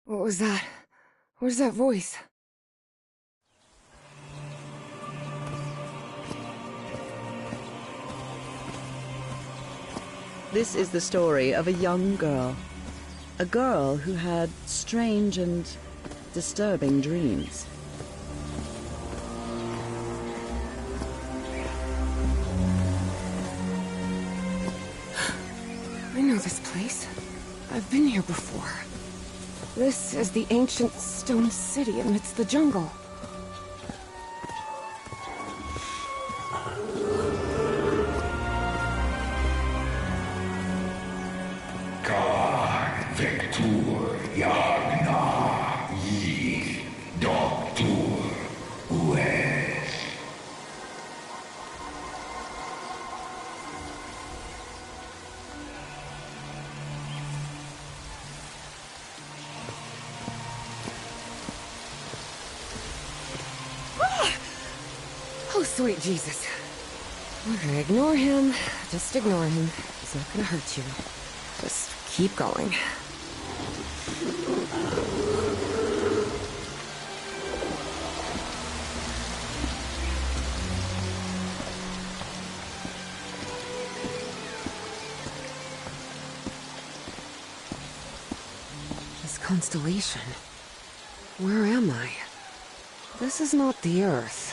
What was that? Where's that voice? This is the story of a young girl. A girl who had strange and disturbing dreams. I know this place. I've been here before. This is the ancient stone city amidst the jungle. Oh, sweet Jesus. Okay, ignore him. Just ignore him. He's not gonna hurt you. Just keep going. This constellation. Where am I? This is not the Earth.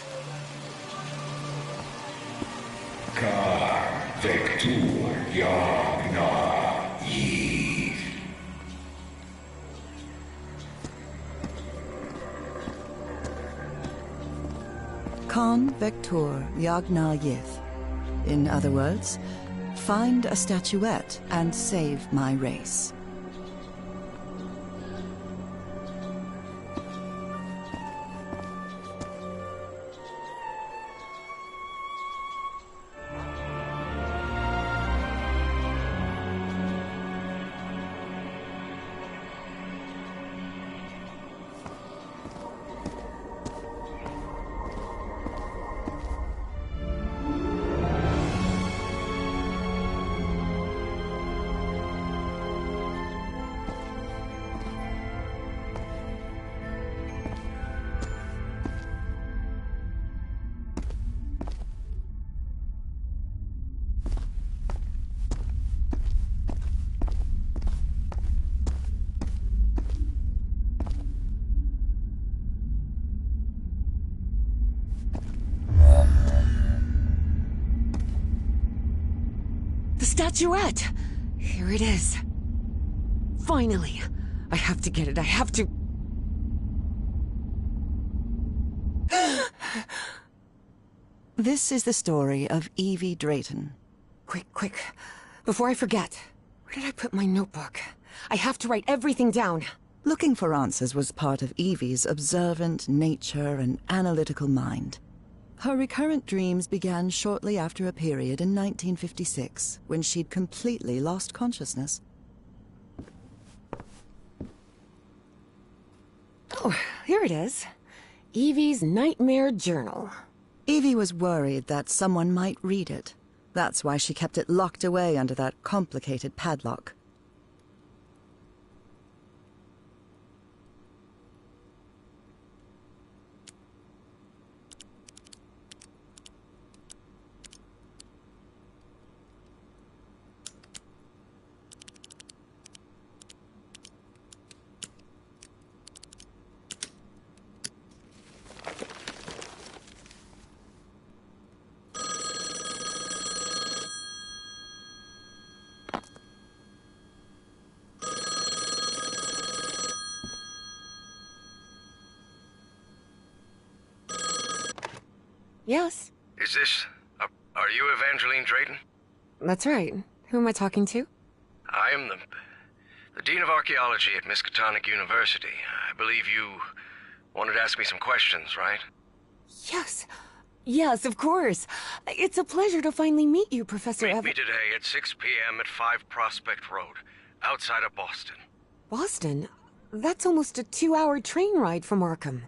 Khan Vector Yagna Yith. In other words, find a statuette and save my race. Statuette! Here it is. Finally! I have to get it, I have to... This is the story of Evie Drayton. Quick, quick. Before I forget. Where did I put my notebook? I have to write everything down. Looking for answers was part of Evie's observant nature and analytical mind. Her recurrent dreams began shortly after a period in 1956, when she'd completely lost consciousness. Oh, here it is. Evie's Nightmare Journal. Evie was worried that someone might read it. That's why she kept it locked away under that complicated padlock. Yes? Is this... are you Evangeline Drayton? That's right. Who am I talking to? I am the Dean of Archaeology at Miskatonic University. I believe you wanted to ask me some questions, right? Yes. Yes, of course. It's a pleasure to finally meet you, Professor Meet me today at 6 p.m. at 5 Prospect Road, outside of Boston. Boston? That's almost a 2-hour train ride from Arkham.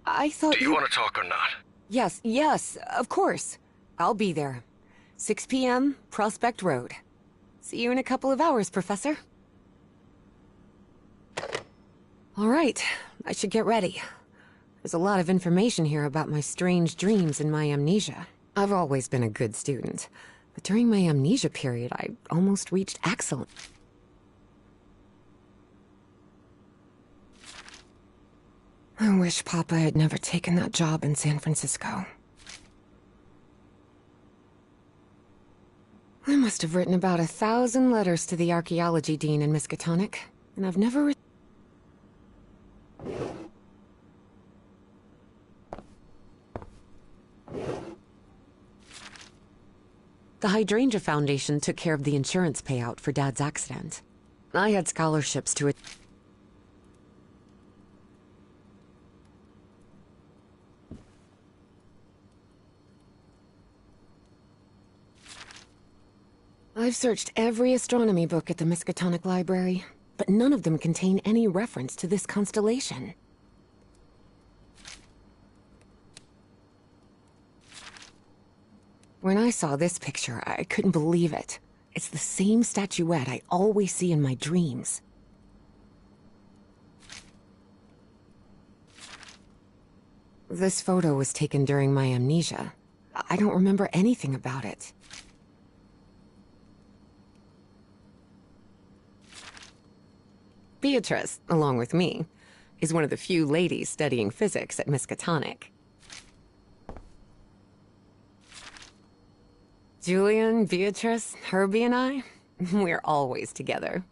I thought Do you want to talk or not? Yes, of course. I'll be there. 6 p.m., Prospect Road. See you in a couple of hours, Professor. All right, I should get ready. There's a lot of information here about my strange dreams and my amnesia. I've always been a good student, but during my amnesia period, I almost reached excellence. I wish Papa had never taken that job in San Francisco. I must have written about 1,000 letters to the archaeology dean in Miskatonic, and I've never The Hydrangea Foundation took care of the insurance payout for Dad's accident. I had scholarships to it. I've searched every astronomy book at the Miskatonic Library, but none of them contain any reference to this constellation. When I saw this picture, I couldn't believe it. It's the same statuette I always see in my dreams. This photo was taken during my amnesia. I don't remember anything about it. Beatrice, along with me, is one of the few ladies studying physics at Miskatonic. Julian, Beatrice, Herbie, and I, we're always together.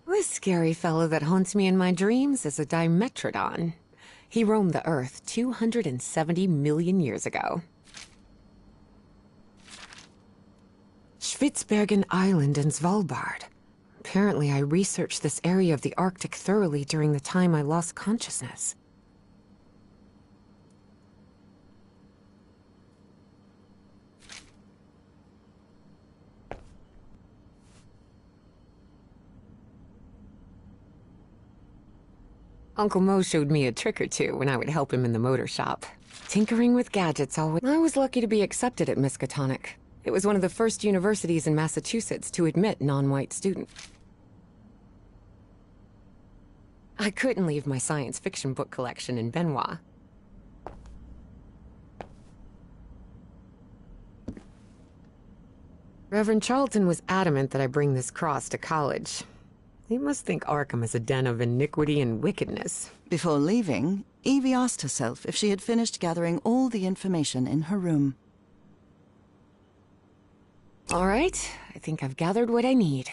This scary fellow that haunts me in my dreams is a Dimetrodon. He roamed the Earth 270 million years ago. Spitsbergen Island and Svalbard. Apparently, I researched this area of the Arctic thoroughly during the time I lost consciousness. Uncle Mo showed me a trick or two when I would help him in the motor shop. Tinkering with gadgets always... I was lucky to be accepted at Miskatonic. It was one of the first universities in Massachusetts to admit non-white students. I couldn't leave my science fiction book collection in Benoit. Reverend Charlton was adamant that I bring this cross to college. He must think Arkham is a den of iniquity and wickedness. Before leaving, Evie asked herself if she had finished gathering all the information in her room. All right, I think I've gathered what I need.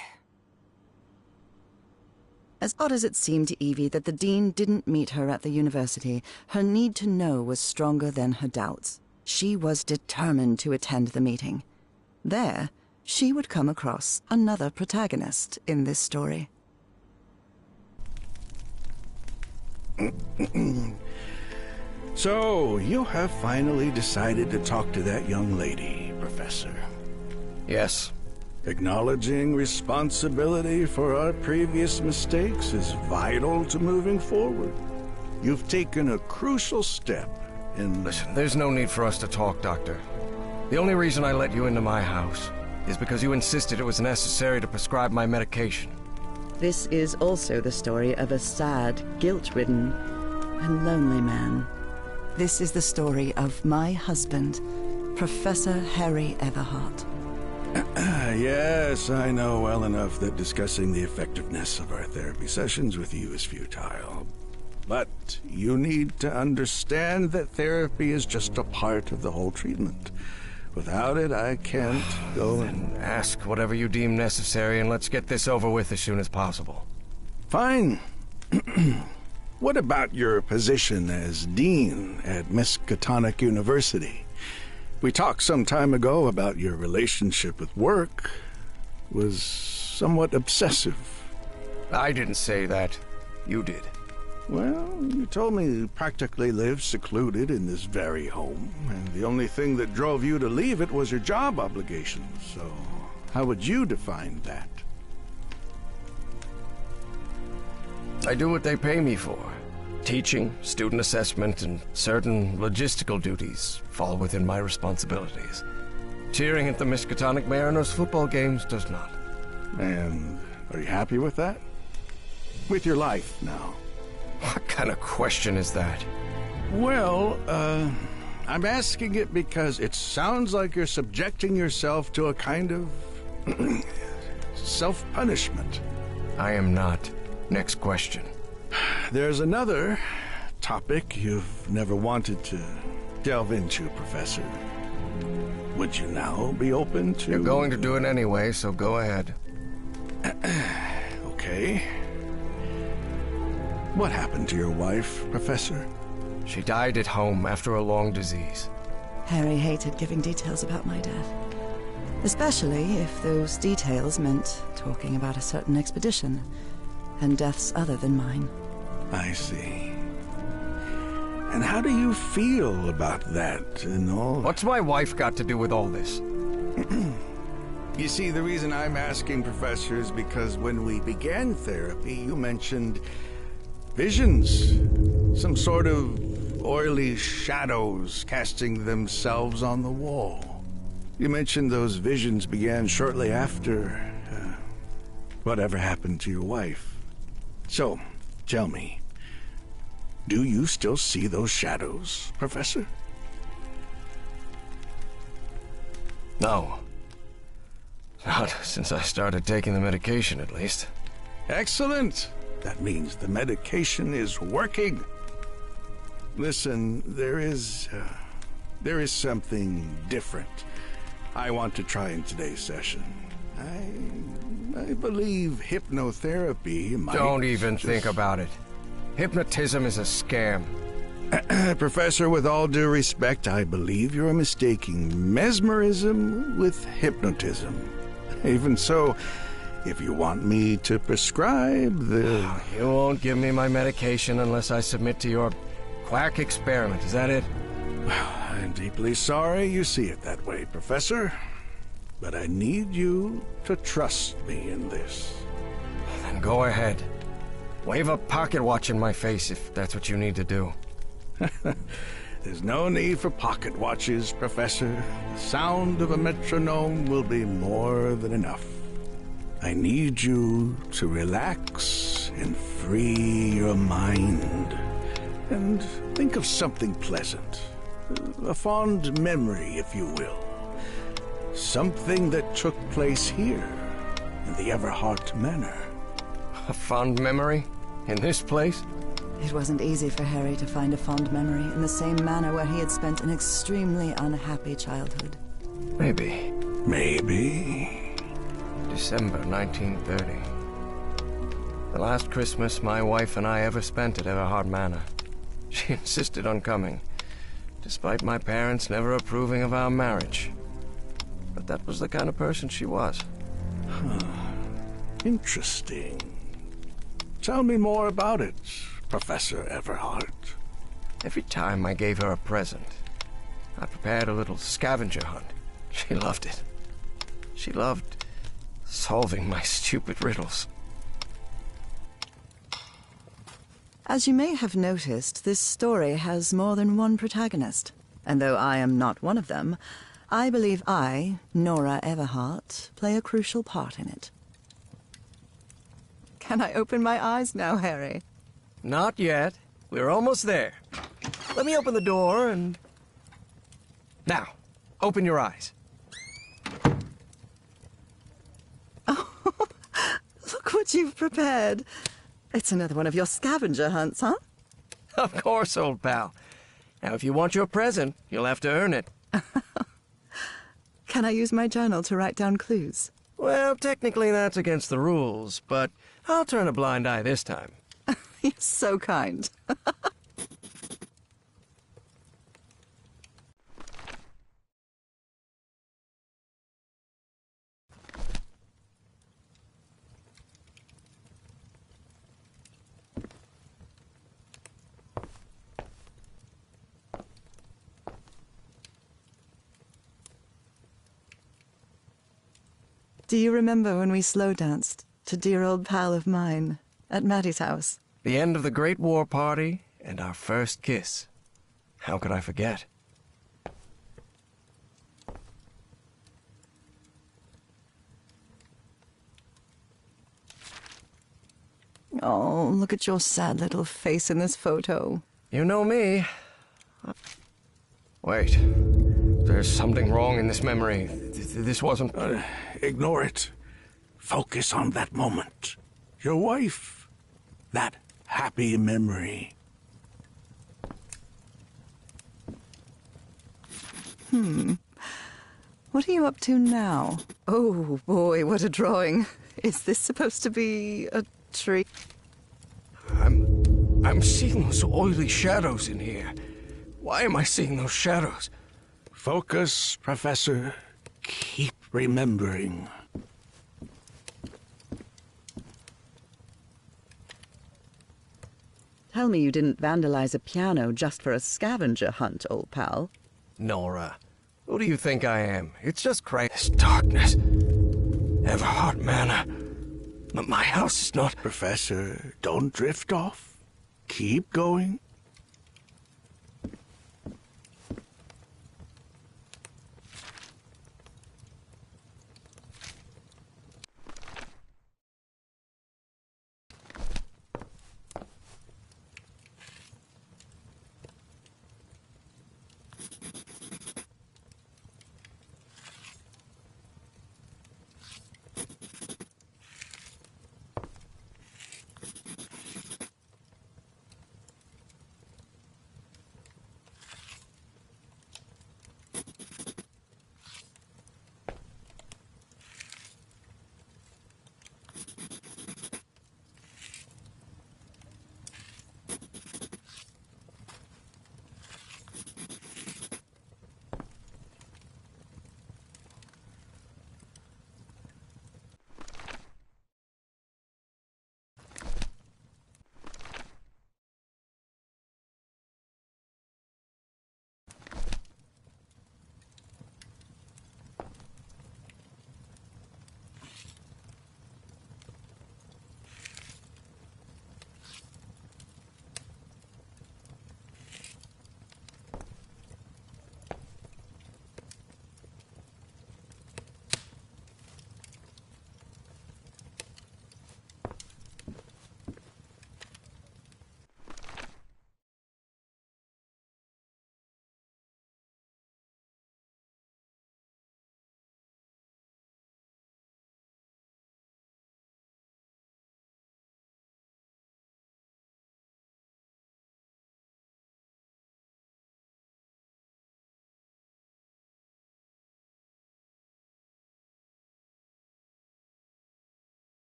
As odd as it seemed to Evie that the dean didn't meet her at the university, her need to know was stronger than her doubts. She was determined to attend the meeting. There, she would come across another protagonist in this story. So, you have finally decided to talk to that young lady, Professor. Yes. Acknowledging responsibility for our previous mistakes is vital to moving forward. You've taken a crucial step in... Listen, there's no need for us to talk, Doctor. The only reason I let you into my house is because you insisted it was necessary to prescribe my medication. This is also the story of a sad, guilt-ridden, and lonely man. This is the story of my husband, Professor Harry Everhart. Yes, I know well enough that discussing the effectiveness of our therapy sessions with you is futile. But you need to understand that therapy is just a part of the whole treatment. Without it, I can't go and... Ask whatever you deem necessary, and let's get this over with as soon as possible. Fine. What about your position as dean at Miskatonic University? We talked some time ago about your relationship with work. Was somewhat obsessive. I didn't say that. You did. Well, you told me you practically lived secluded in this very home, and the only thing that drove you to leave it was your job obligations, so how would you define that? I do what they pay me for. Teaching, student assessment, and certain logistical duties fall within my responsibilities. Cheering at the Miskatonic Mariners football games does not. And are you happy with that? With your life now? What kind of question is that? Well, I'm asking it because it sounds like you're subjecting yourself to a kind of self-punishment. I am not. Next question. There's another topic you've never wanted to delve into, Professor. Would you now be open to... You're going to do it anyway, so go ahead. Okay. What happened to your wife, Professor? She died at home after a long disease. Harry hated giving details about my death. Especially if those details meant talking about a certain expedition, and deaths other than mine. I see. And how do you feel about that and all? What's my wife got to do with all this? You see, the reason I'm asking, Professor, is because when we began therapy, you mentioned visions. Some sort of oily shadows casting themselves on the wall. You mentioned those visions began shortly after whatever happened to your wife. So, tell me, do you still see those shadows, Professor? No. Not since I started taking the medication, at least. Excellent! That means the medication is working. Listen, there is something different I want to try in today's session. I believe hypnotherapy might... Don't even think about it. Hypnotism is a scam. Professor, with all due respect, I believe you're mistaking mesmerism with hypnotism. Even so, if you want me to prescribe the... You won't give me my medication unless I submit to your quack experiment, is that it? I'm deeply sorry you see it that way, Professor. But I need you to trust me in this. Then go ahead. Wave a pocket watch in my face if that's what you need to do. There's no need for pocket watches, Professor. The sound of a metronome will be more than enough. I need you to relax and free your mind. And think of something pleasant. A fond memory, if you will. Something that took place here, in the Everhart Manor. A fond memory? In this place? It wasn't easy for Harry to find a fond memory in the same manor where he had spent an extremely unhappy childhood. Maybe. Maybe. December 1930. The last Christmas my wife and I ever spent at Everhart Manor. She insisted on coming, despite my parents never approving of our marriage. But that was the kind of person she was. Interesting. Tell me more about it, Professor Everhart. Every time I gave her a present, I prepared a little scavenger hunt. She loved it. She loved solving my stupid riddles. As you may have noticed, this story has more than one protagonist. And though I am not one of them, I believe I, Nora Everhart, play a crucial part in it. Can I open my eyes now, Harry? Not yet. We're almost there. Let me open the door and... Now, open your eyes. Oh, look what you've prepared. It's another one of your scavenger hunts, huh? Of course, old pal. Now, if you want your present, you'll have to earn it. Can I use my journal to write down clues? Well, technically that's against the rules, but I'll turn a blind eye this time. You're so kind. Do you remember when we slow danced to dear old pal of mine at Maddie's house? The end of the Great War Party And our first kiss. How could I forget? Oh, look at your sad little face in this photo. You know me. Wait. There's something wrong in this memory. This wasn't... Ignore it. Focus on that moment. Your wife. That happy memory. What are you up to now? Oh, boy, what a drawing. Is this supposed to be a tree? I'm seeing those oily shadows in here. Why am I seeing those shadows? Focus, Professor. Keep remembering. Tell me you didn't vandalize a piano just for a scavenger hunt, old pal. Nora, who do you think I am? It's just crazy. This darkness. Everhard Manor. My house is not... Professor, don't drift off. Keep going.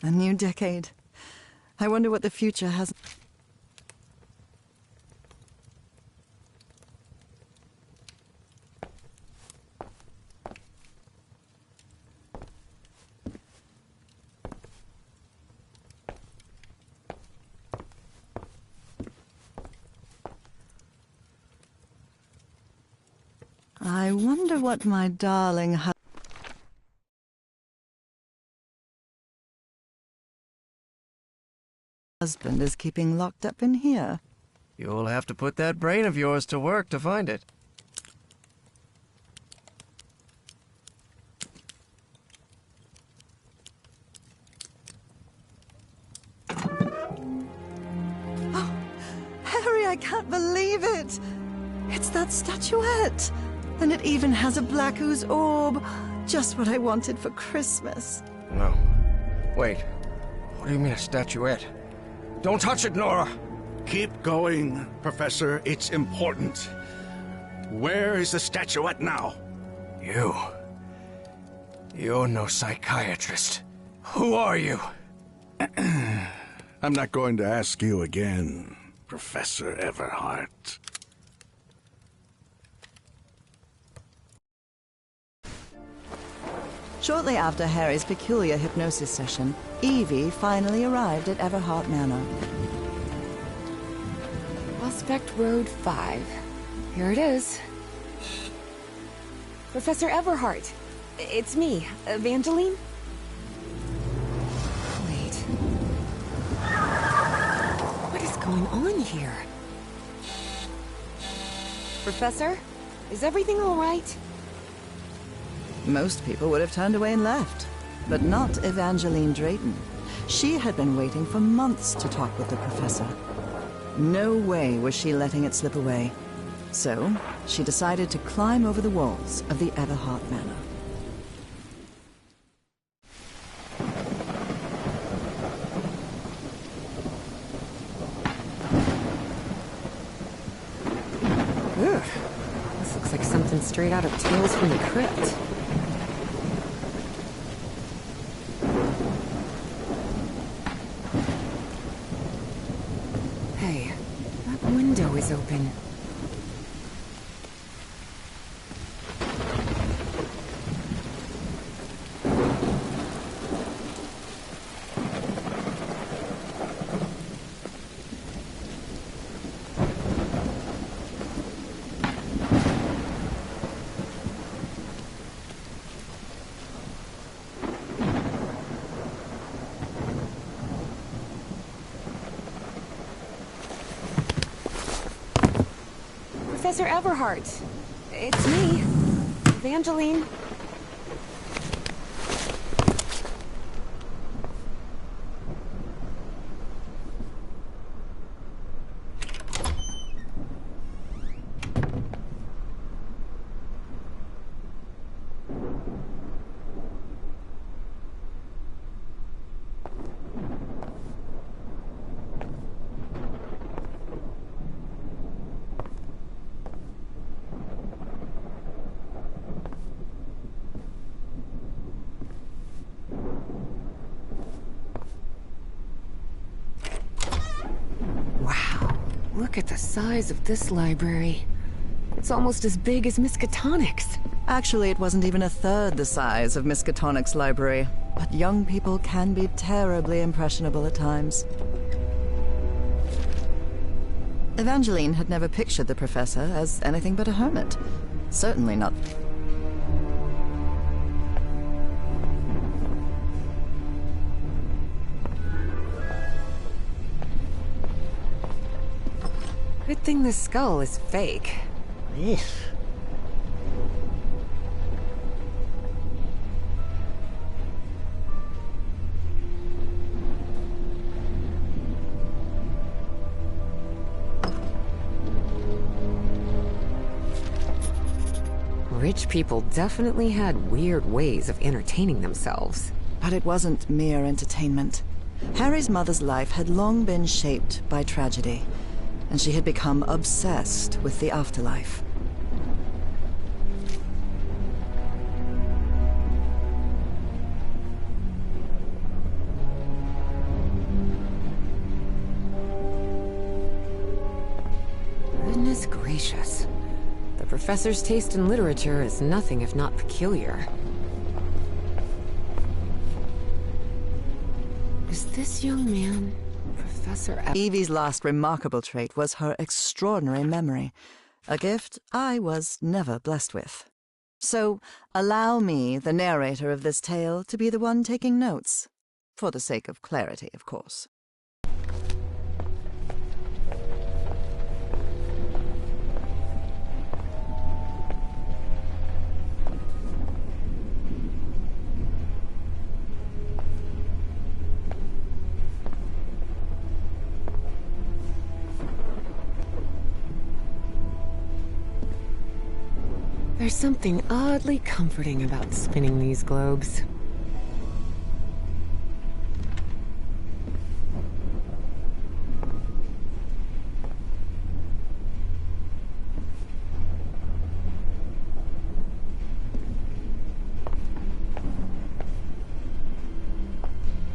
A new decade. I wonder what the future has... I wonder what my darling husband is keeping locked up in here. You'll have to put that brain of yours to work to find it. Oh, Harry, I can't believe it! It's that statuette! And it even has a black ooze orb. Just what I wanted for Christmas. No. Wait. What do you mean a statuette? Don't touch it, Nora! Keep going, Professor. It's important. Where is the statuette now? You're no psychiatrist. Who are you? I'm not going to ask you again, Professor Everhart. Shortly after Harry's peculiar hypnosis session, Evie finally arrived at Everhart Manor. Prospect Road 5. Here it is. Professor Everhart. It's me, Evangeline. Wait. What is going on here? Professor? Is everything all right? Most people would have turned away and left, but not Evangeline Drayton. She had been waiting for months to talk with the professor. No way was she letting it slip away. So, she decided to climb over the walls of the Everhart Manor. Ugh. This looks like something straight out of Tales from the Crypt. Hey, that window is open. Professor Everhart. It's me, Evangeline. Look at the size of this library. It's almost as big as Miskatonic's. Actually, it wasn't even a third the size of Miskatonic's library, but young people can be terribly impressionable at times. Evangeline had never pictured the professor as anything but a hermit. Certainly not. Good thing the skull is fake. Ugh. Rich people definitely had weird ways of entertaining themselves. But it wasn't mere entertainment. Harry's mother's life had long been shaped by tragedy, and she had become obsessed with the afterlife. gracious. The professor's taste in literature is nothing if not peculiar. Is this young man Professor Evie's last remarkable trait was her extraordinary memory, a gift I was never blessed with. So allow me, the narrator of this tale, to be the one taking notes. For the sake of clarity, of course. There's something oddly comforting about spinning these globes.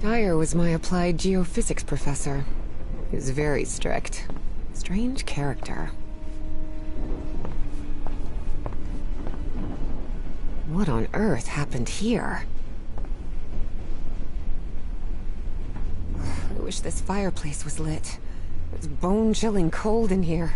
Dyer was my applied geophysics professor. He was very strict. Strange character. What on earth happened here? I wish this fireplace was lit. It's bone-chilling cold in here.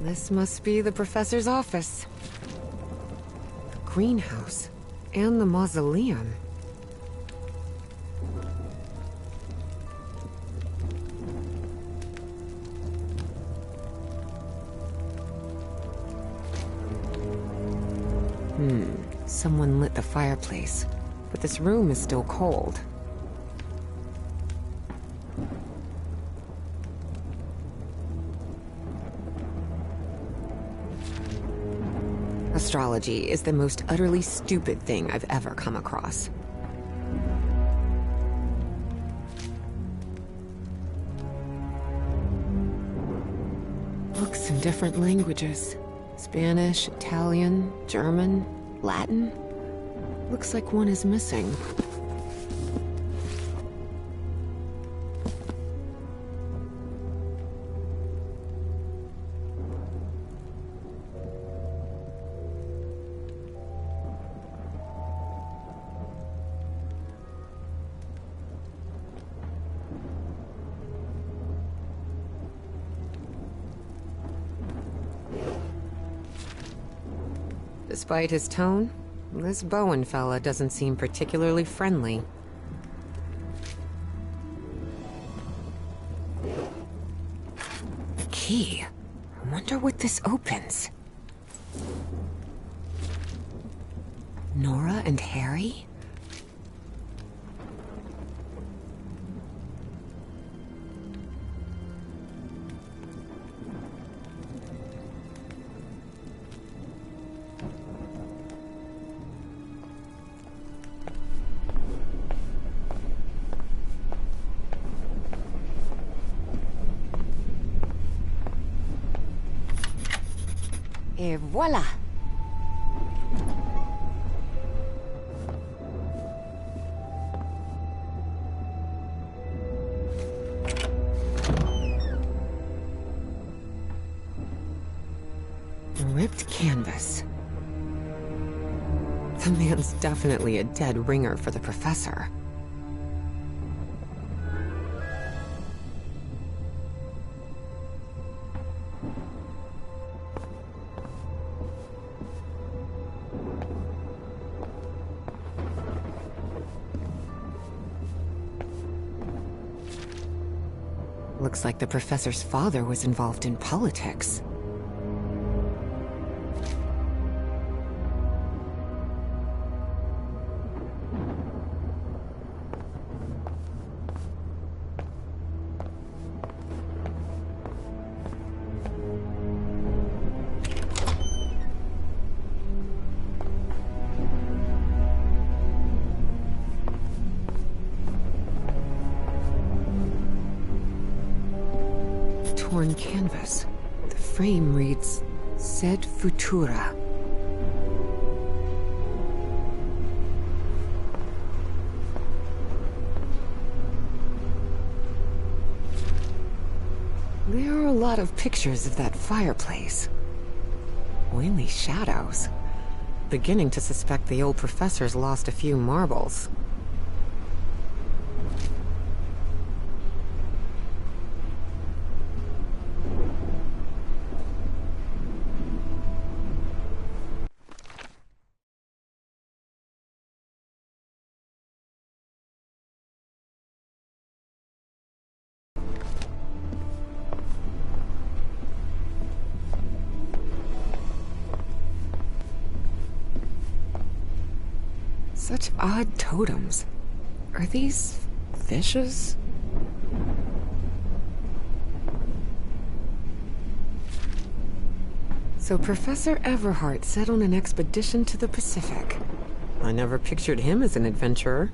This must be the professor's office. The greenhouse. And the mausoleum. Someone lit the fireplace, but this room is still cold. Astrology is the most utterly stupid thing I've ever come across. Books in different languages. Spanish, Italian, German, Latin. Looks like one is missing. Despite his tone, this Bowen fella doesn't seem particularly friendly. The key. I wonder what this opens. Nora and Harry? Et voilà! Ripped canvas. The man's definitely a dead ringer for the professor. Looks like the professor's father was involved in politics. on canvas. The frame reads, Sed Futura. There are a lot of pictures of that fireplace. Oily shadows. Beginning to suspect the old professor's lost a few marbles. Such odd totems. Are these fishes? So Professor Everhart set on an expedition to the Pacific. I never pictured him as an adventurer.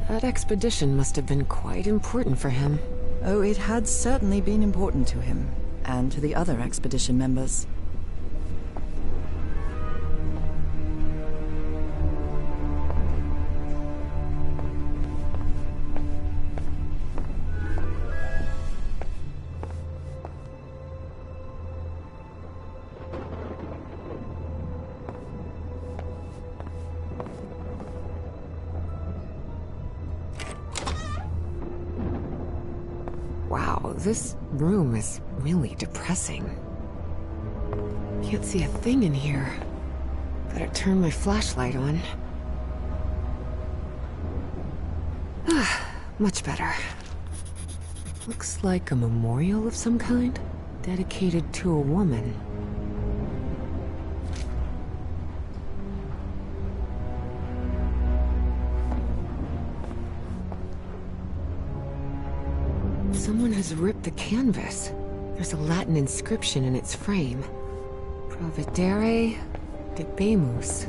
That expedition must have been quite important for him. Oh, it had certainly been important to him, and to the other expedition members. Wow, this room is really depressing. Can't see a thing in here. Better turn my flashlight on. Much better. Looks like a memorial of some kind, dedicated to a woman. Someone has ripped the canvas. There's a Latin inscription in its frame. Providere debemus.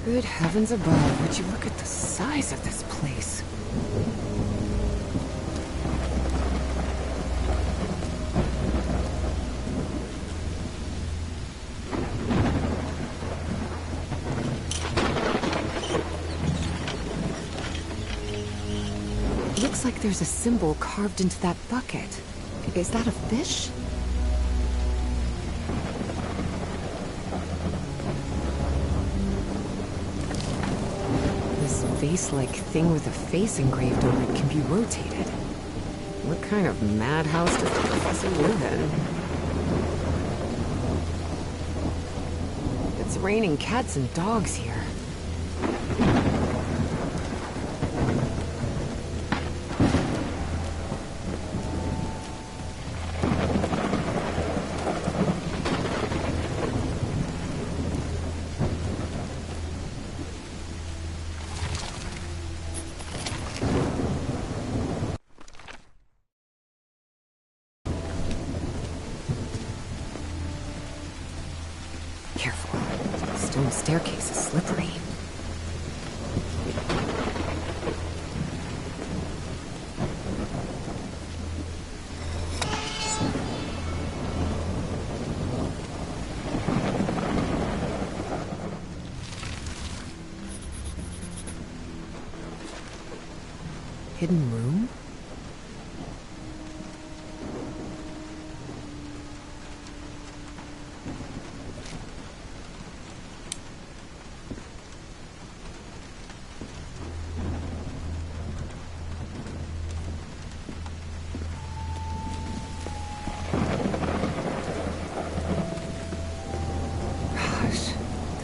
Good heavens above, would you look at the size of this place? Looks like there's a symbol carved into that bucket. Is that a fish? This vase-like thing with a face engraved on it can be rotated. What kind of madhouse does the professor live in? It's raining cats and dogs here. Careful. The stone staircase is slippery. Hidden room?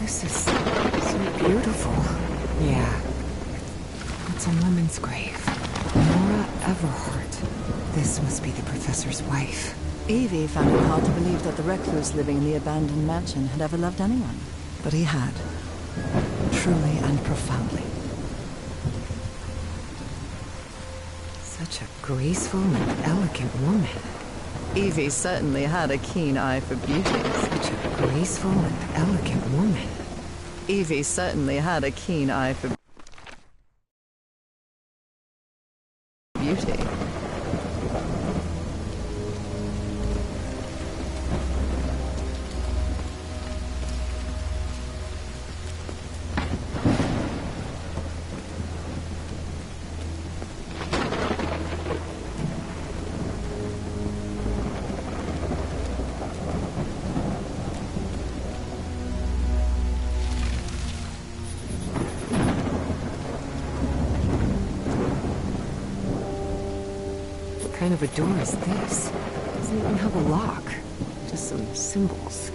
This is so beautiful. Yeah. It's a woman's grave. Nora Everhart. This must be the professor's wife. Evie found it hard to believe that the recluse living in the abandoned mansion had ever loved anyone. But he had. Truly and profoundly. Such a graceful and elegant woman. Evie certainly had a keen eye for beauty. Such a graceful and elegant woman. Evie certainly had a keen eye for beauty. What kind of a door is this? Doesn't even have a lock. Just some symbols.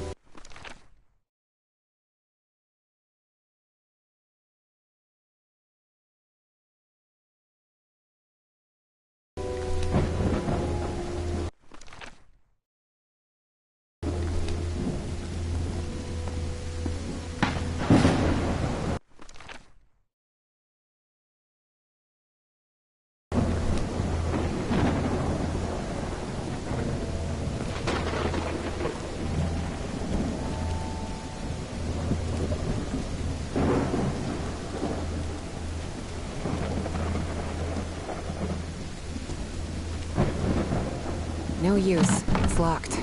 No use. It's locked.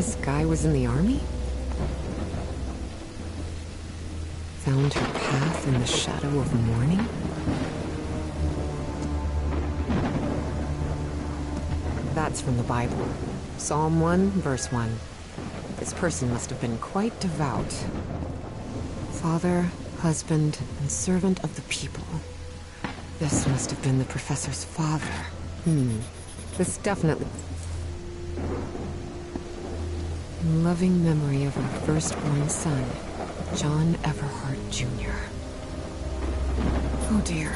this guy was in the army? Found her path in the shadow of morning? That's from the Bible. Psalm 1, verse 1. This person must have been quite devout. Father, husband, and servant of the people. This must have been the professor's father. This definitely... In loving memory of her firstborn son, John Everhart Jr. Oh dear.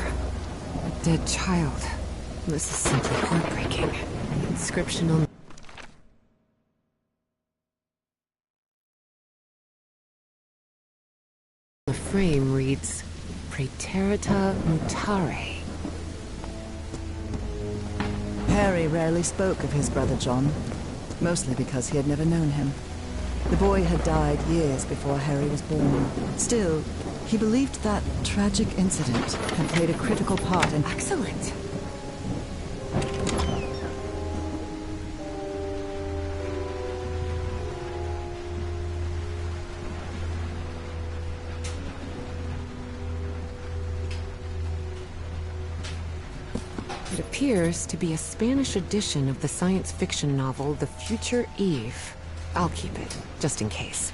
A dead child. This is simply heartbreaking. The inscription on the frame reads, Praeterita Mutare. Harry rarely spoke of his brother John, mostly because he had never known him. The boy had died years before Harry was born. Still, he believed that tragic incident had played a critical part in... Excellent. It appears to be a Spanish edition of the science fiction novel The Future Eve. I'll keep it, just in case.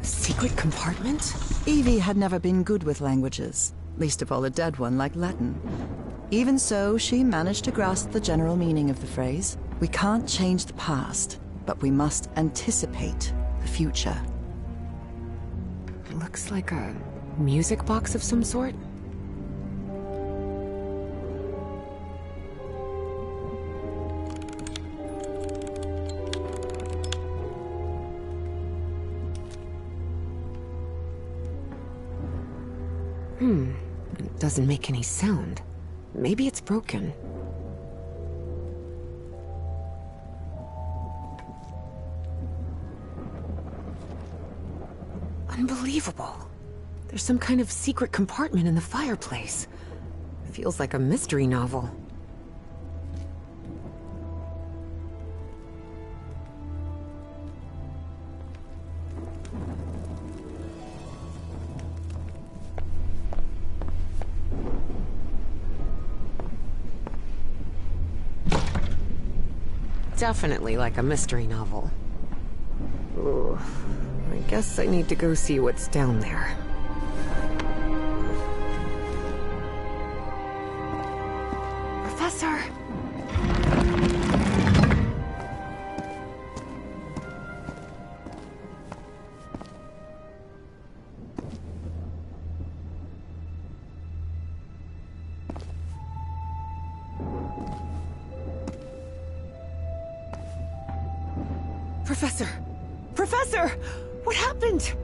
Secret compartment? Evie had never been good with languages, least of all a dead one like Latin. Even so, she managed to grasp the general meaning of the phrase. We can't change the past, but we must anticipate the future. It looks like a music box of some sort. It doesn't make any sound. Maybe it's broken. Unbelievable. There's some kind of secret compartment in the fireplace. Feels like a mystery novel. definitely like a mystery novel. Ooh, I guess I need to go see what's down there. Professor! Professor! Professor! What happened?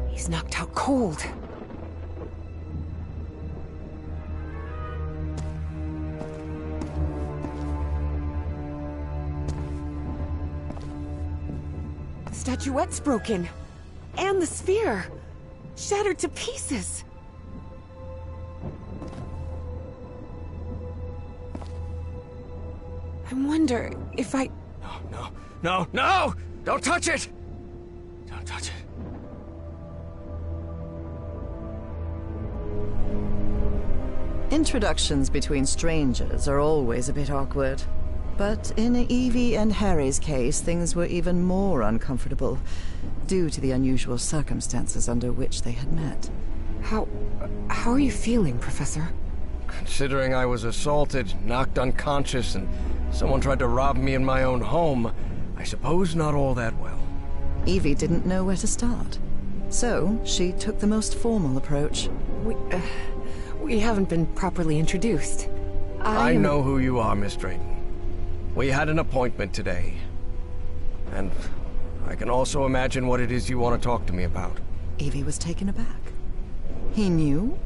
He's knocked out cold. The statuette's broken. And the sphere. Shattered to pieces. I wonder if I... No, no, no! Don't touch it! Don't touch it. Introductions between strangers are always a bit awkward. But in Evie and Harry's case, things were even more uncomfortable, due to the unusual circumstances under which they had met. How are you feeling, Professor? Considering I was assaulted, knocked unconscious, and someone tried to rob me in my own home, I suppose not all that well. Evie didn't know where to start. So, she took the most formal approach. We haven't been properly introduced. I know who you are, Miss Drayton. We had an appointment today. And I can also imagine what it is you want to talk to me about. Evie was taken aback. He knew?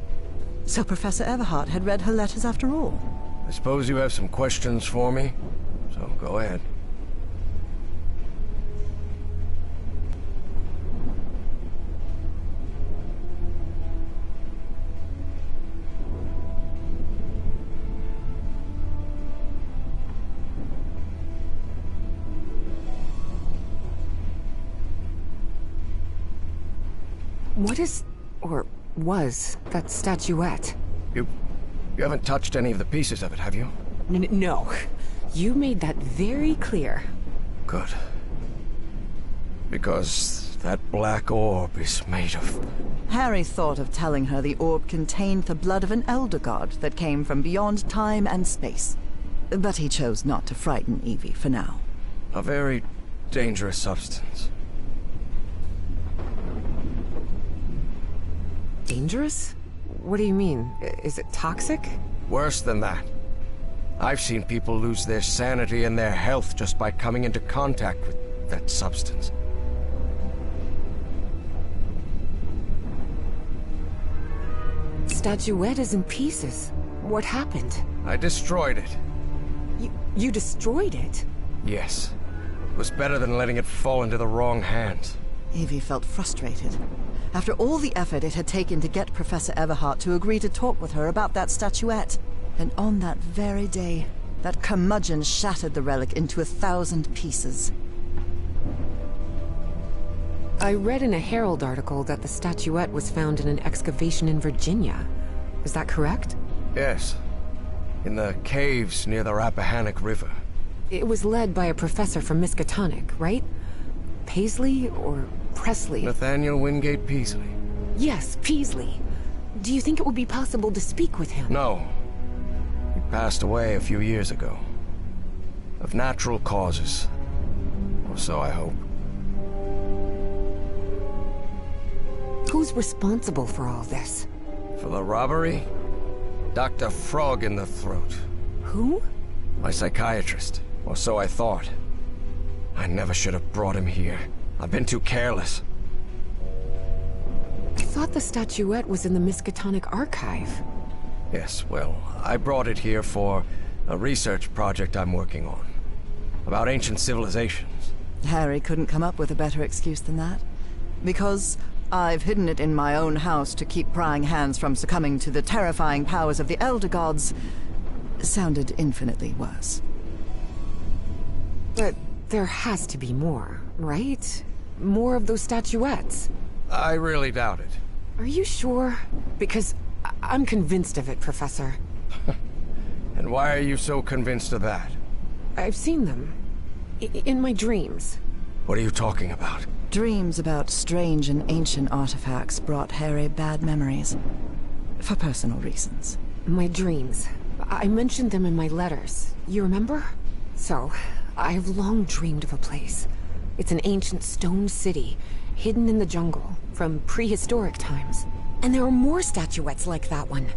So Professor Everhart had read her letters after all? I suppose you have some questions for me, so go ahead. What is, or was, that statuette? You haven't touched any of the pieces of it, have you? No. You made that very clear. Good. Because that black orb is made of... Harry thought of telling her the orb contained the blood of an elder god that came from beyond time and space. But he chose not to frighten Evie for now. a very dangerous substance. Dangerous? What do you mean? Is it toxic? Worse than that. I've seen people lose their sanity and their health just by coming into contact with that substance. Statuette is in pieces. What happened? I destroyed it. You destroyed it? Yes. It was better than letting it fall into the wrong hands. Evie felt frustrated. After all the effort it had taken to get Professor Everhart to agree to talk with her about that statuette. And on that very day, that curmudgeon shattered the relic into 1,000 pieces. I read in a Herald article that the statuette was found in an excavation in Virginia. Is that correct? Yes. In the caves near the Rappahannock River. It was led by a professor from Miskatonic, right? Paisley or Presley? Nathaniel Wingate Peasley. Yes, Peasley. Do you think it would be possible to speak with him? No. He passed away a few years ago. Of natural causes. Or so I hope. Who's responsible for all this? For the robbery? Dr. Frog in the throat. Who? My psychiatrist. Or so I thought. I never should have brought him here. I've been too careless. I thought the statuette was in the Miskatonic archive. Yes, well, I brought it here for a research project I'm working on. About ancient civilizations. Harry couldn't come up with a better excuse than that. Because I've hidden it in my own house to keep prying hands from succumbing to the terrifying powers of the Elder Gods sounded infinitely worse. But there has to be more, right? More of those statuettes. I really doubt it. Are you sure? Because I'm convinced of it, Professor. And why are you so convinced of that? I've seen them. In my dreams. What are you talking about? Dreams about strange and ancient artifacts brought Harry bad memories. For personal reasons. My dreams. I mentioned them in my letters. You remember? So, I have long dreamed of a place. It's an ancient stone city, hidden in the jungle, from prehistoric times. And there are more statuettes like that one,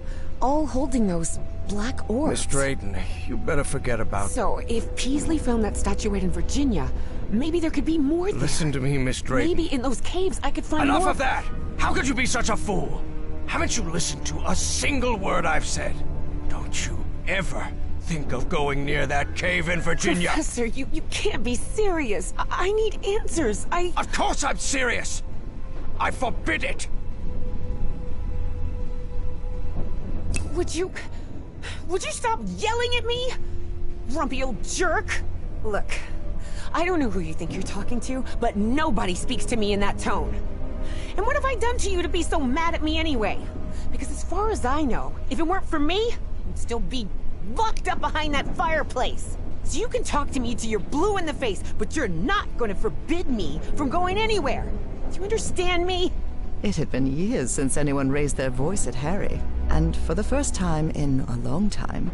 all holding those black orbs. Miss Drayton, you better forget about... So, if Peasley found that statuette in Virginia, maybe there could be more there. Listen to me, Miss Drayton. Maybe in those caves I could find more... Enough of that! How could you be such a fool? Haven't you listened to a single word I've said? Don't you ever think of going near that cave in Virginia. Professor, you can't be serious. I need answers. Of course I'm serious! I forbid it! Would you stop yelling at me? Grumpy old jerk! Look, I don't know who you think you're talking to, but nobody speaks to me in that tone. And what have I done to you to be so mad at me anyway? Because as far as I know, if it weren't for me, I'd still be locked up behind that fireplace. So you can talk to me till you're blue in the face, but you're not going to forbid me from going anywhere. Do you understand me? It had been years since anyone raised their voice at Harry, and for the first time in a long time,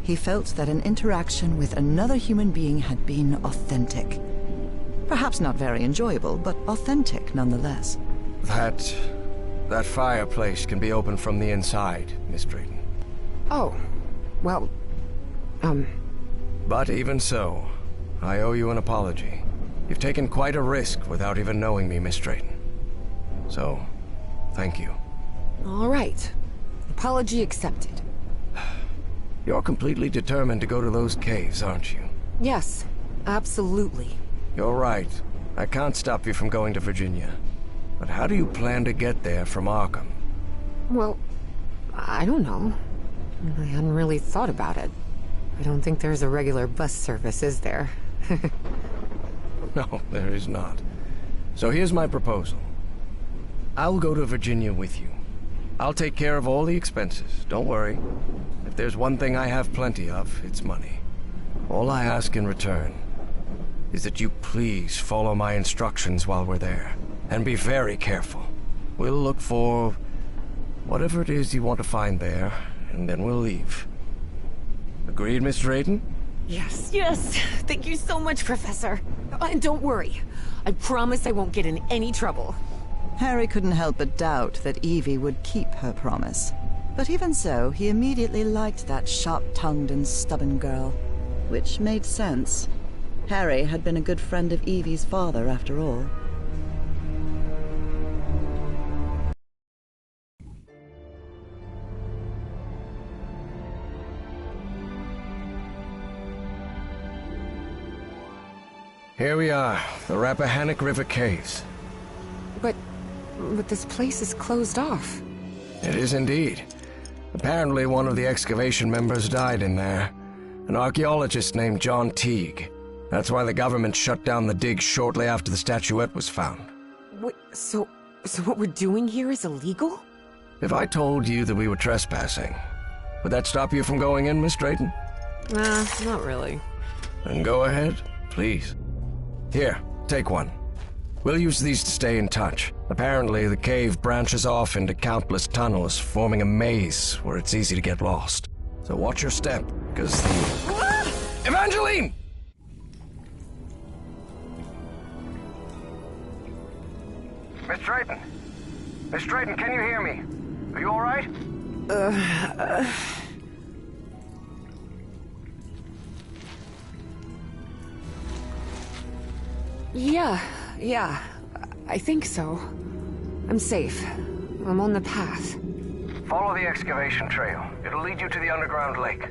he felt that an interaction with another human being had been authentic. Perhaps not very enjoyable, but authentic nonetheless. That fireplace can be opened from the inside, Miss Drayton. Oh, well, But even so, I owe you an apology. You've taken quite a risk without even knowing me, Miss Drayton. So, thank you. all right. Apology accepted. You're completely determined to go to those caves, aren't you? Yes, absolutely. You're right. I can't stop you from going to Virginia. But how do you plan to get there from Arkham? Well, I don't know. I hadn't really thought about it. I don't think there's a regular bus service, is there? No, there is not. So here's my proposal. I'll go to Virginia with you. I'll take care of all the expenses, don't worry. If there's one thing I have plenty of, it's money. All I ask in return is that you please follow my instructions while we're there. And be very careful. We'll look for whatever it is you want to find there, and then we'll leave. Agreed, Miss Drayton? Yes, yes. Thank you so much, Professor. And don't worry. I promise I won't get in any trouble. Harry couldn't help but doubt that Evie would keep her promise. But even so, he immediately liked that sharp-tongued and stubborn girl. Which made sense. Harry had been a good friend of Evie's father, after all. Here we are, the Rappahannock River Caves. But this place is closed off. It is indeed. Apparently one of the excavation members died in there. An archaeologist named John Teague. That's why the government shut down the dig shortly after the statuette was found. Wait, so what we're doing here is illegal? If I told you that we were trespassing, would that stop you from going in, Miss Drayton? Nah, not really. Then go ahead, please. Here, take one. We'll use these to stay in touch. Apparently, the cave branches off into countless tunnels, forming a maze where it's easy to get lost. So watch your step, because the... Evangeline! Miss Drayton! Miss Drayton, can you hear me? Are you all right? Yeah, I think so. I'm safe. I'm on the path. Follow the excavation trail. It'll lead you to the underground lake.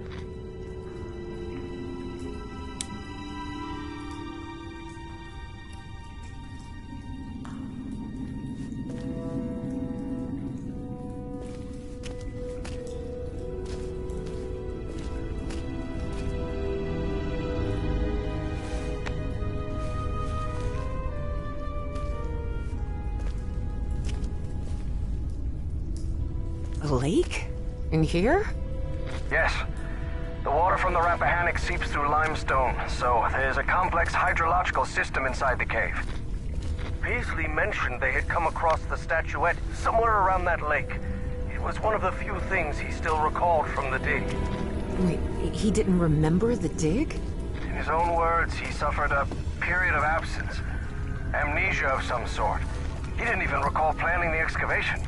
A lake? In here? Yes. The water from from the Rappahannock seeps through limestone, so there's a complex hydrological system inside the cave. Beasley mentioned they had come across the statuette somewhere around that lake. It was one of the few things he still recalled from the dig. Wait, he didn't remember the dig? In his own words, he suffered a period of absence. Amnesia of some sort. He didn't even recall planning the excavation.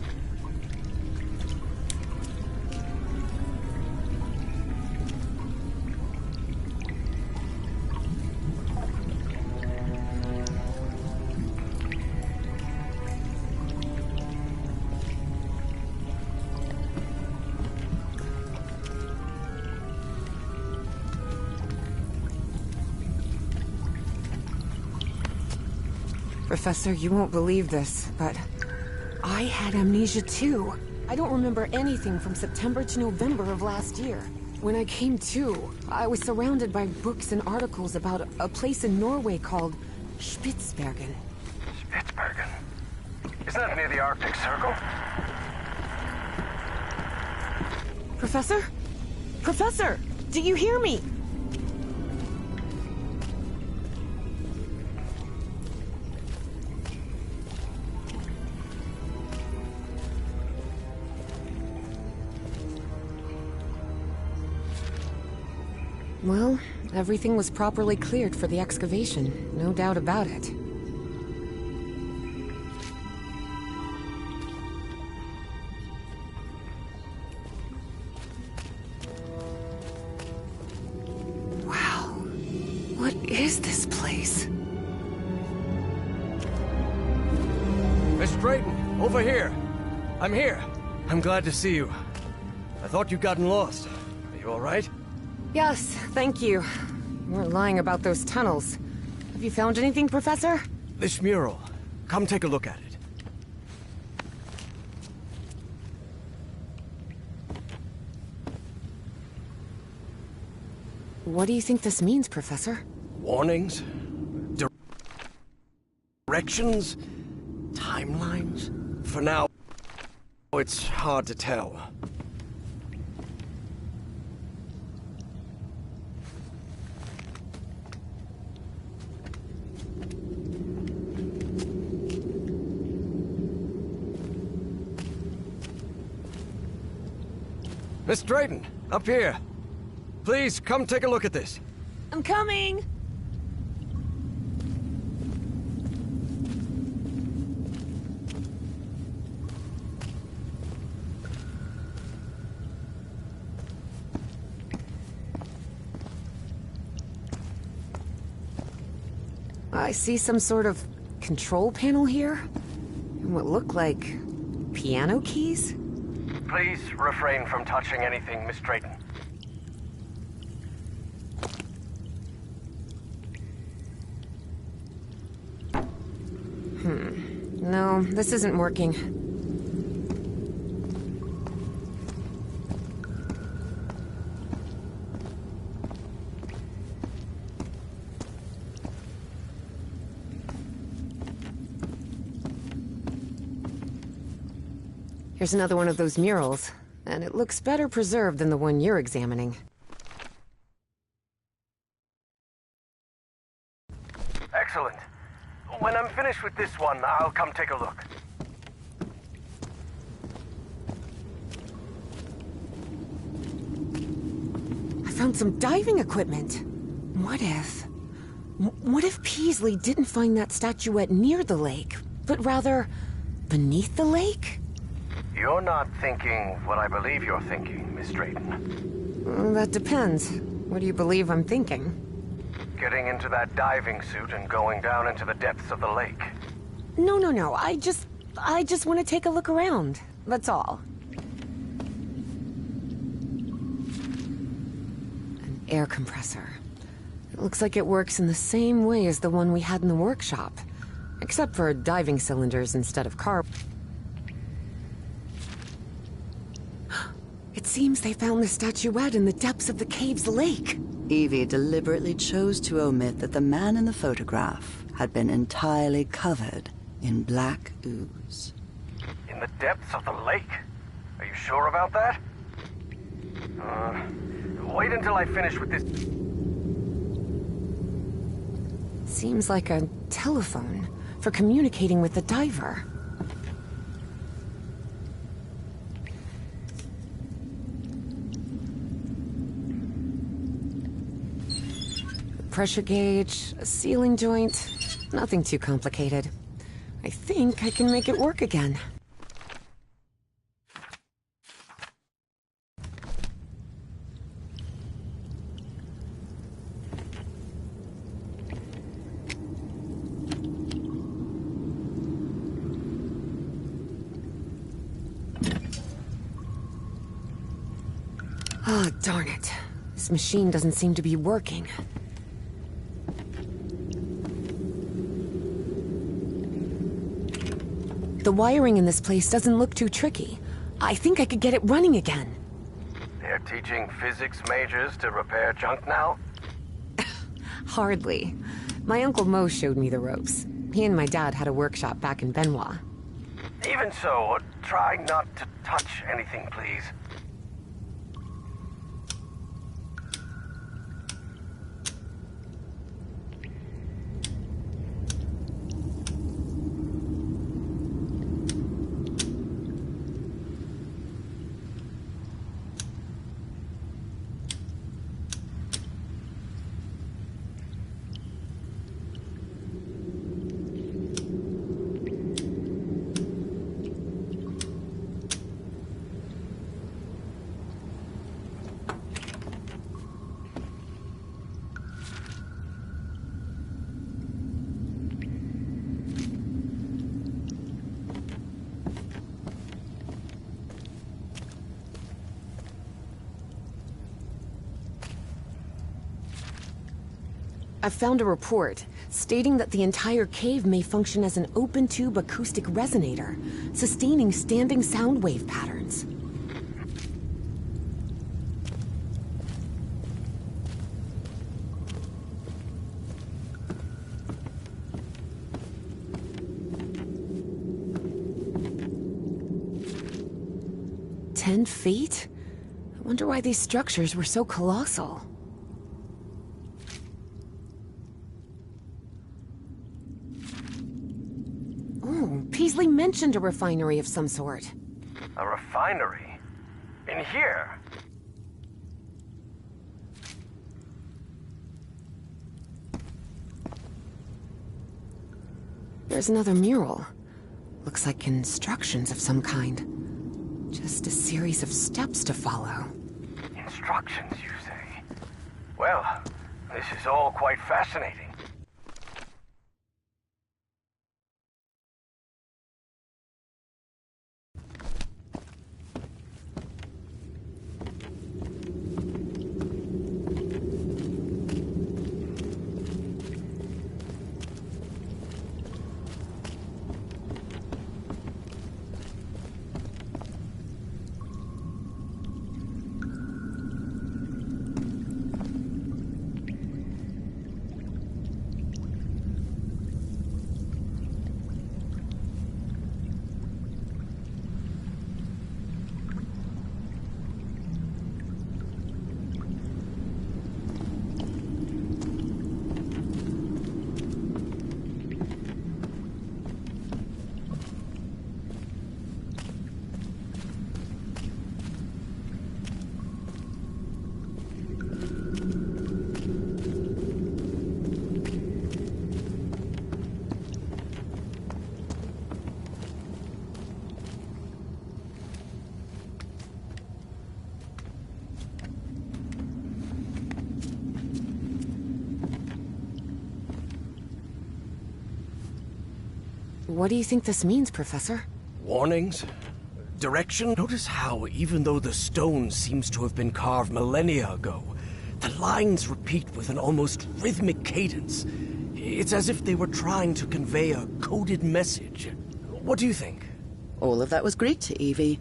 Professor, you won't believe this, but I had amnesia too. I don't remember anything from September to November of last year. When I came to, I was surrounded by books and articles about a place in Norway called Spitsbergen. Spitsbergen? Isn't that near the Arctic Circle? Professor? Professor! Do you hear me? Well, everything was properly cleared for the excavation, no doubt about it. Wow. What is this place? Miss Drayton, over here. I'm here. I'm glad to see you. I thought you'd gotten lost. Are you all right? Yes, thank you. You weren't lying about those tunnels. Have you found anything, Professor? This mural. Come take a look at it. What do you think this means, Professor? Warnings? Directions? Timelines? For now, it's hard to tell. Miss Drayton, up here. Please, come take a look at this. I'm coming! I see some sort of control panel here, and what look like piano keys? Please refrain from touching anything, Miss Drayton. No, this isn't working. Here's another one of those murals, and it looks better preserved than the one you're examining. Excellent. When I'm finished with this one, I'll come take a look. I found some diving equipment. What if Peasley didn't find that statuette near the lake, but rather beneath the lake? You're not thinking what I believe you're thinking, Miss Drayton. Well, that depends. What do you believe I'm thinking? Getting into that diving suit and going down into the depths of the lake. No. I just want to take a look around. That's all. An air compressor. It looks like it works in the same way as the one we had in the workshop, except for diving cylinders instead of carb. It seems they found the statuette in the depths of the cave's lake. Evie deliberately chose to omit that the man in the photograph had been entirely covered in black ooze. In the depths of the lake? Are you sure about that? Wait until I finish with this. Seems like a telephone for communicating with the diver. Pressure gauge, a sealing joint, nothing too complicated. I think I can make it work again. Oh, darn it. This machine doesn't seem to be working. The wiring in this place doesn't look too tricky. I think I could get it running again. They're teaching physics majors to repair junk now? Hardly. My Uncle Mo showed me the ropes. He and my dad had a workshop back in Benoit. Even so, try not to touch anything, please. I found a report stating that the entire cave may function as an open-tube acoustic resonator, sustaining standing sound wave patterns. "10 feet? I wonder why these structures were so colossal." Peasley mentioned a refinery of some sort. A refinery? In here? There's another mural. Looks like instructions of some kind. Just a series of steps to follow. Instructions, you say? Well, this is all quite fascinating. What do you think this means, Professor? Warnings? Direction? Notice how, even though the stone seems to have been carved millennia ago, the lines repeat with an almost rhythmic cadence. It's as if they were trying to convey a coded message. What do you think? All of that was Greek to Evie.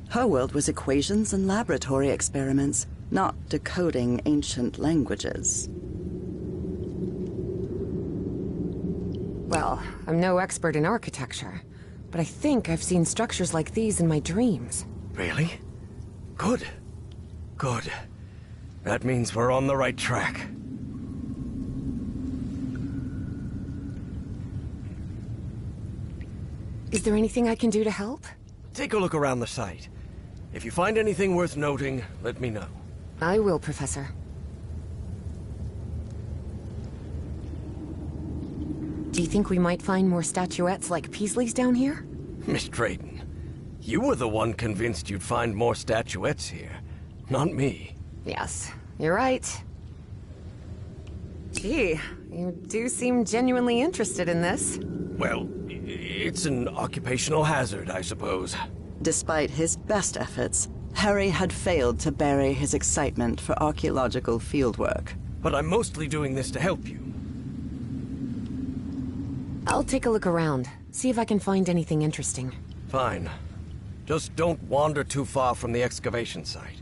Her world was equations and laboratory experiments, not decoding ancient languages. Well, I'm no expert in architecture, but I think I've seen structures like these in my dreams. Really? Good. Good. That means we're on the right track. Is there anything I can do to help? Take a look around the site. If you find anything worth noting, let me know. I will, Professor. Do you think we might find more statuettes like Peasley's down here? Miss Drayton, you were the one convinced you'd find more statuettes here, not me. Yes, you're right. Gee, you do seem genuinely interested in this. Well, it's an occupational hazard, I suppose. Despite his best efforts, Harry had failed to bury his excitement for archaeological fieldwork. But I'm mostly doing this to help you. I'll take a look around, see if I can find anything interesting. Fine. Just don't wander too far from the excavation site.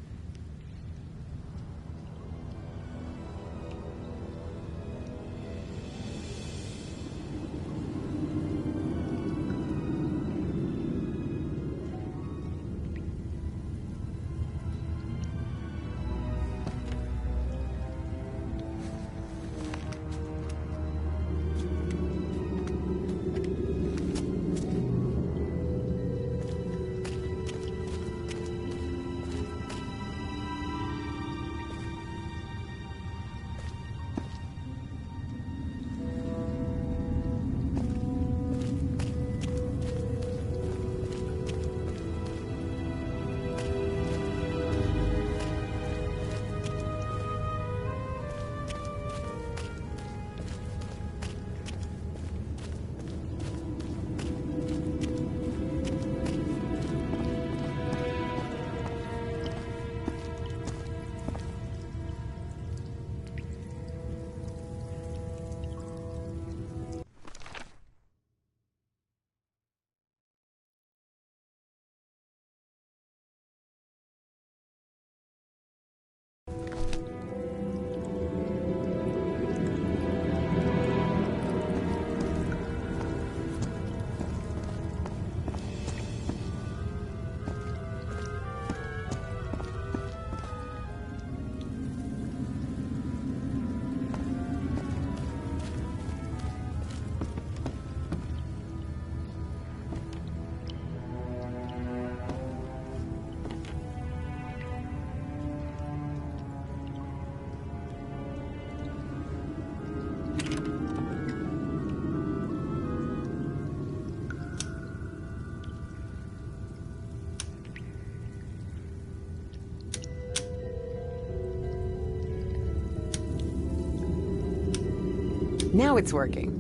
Now it's working.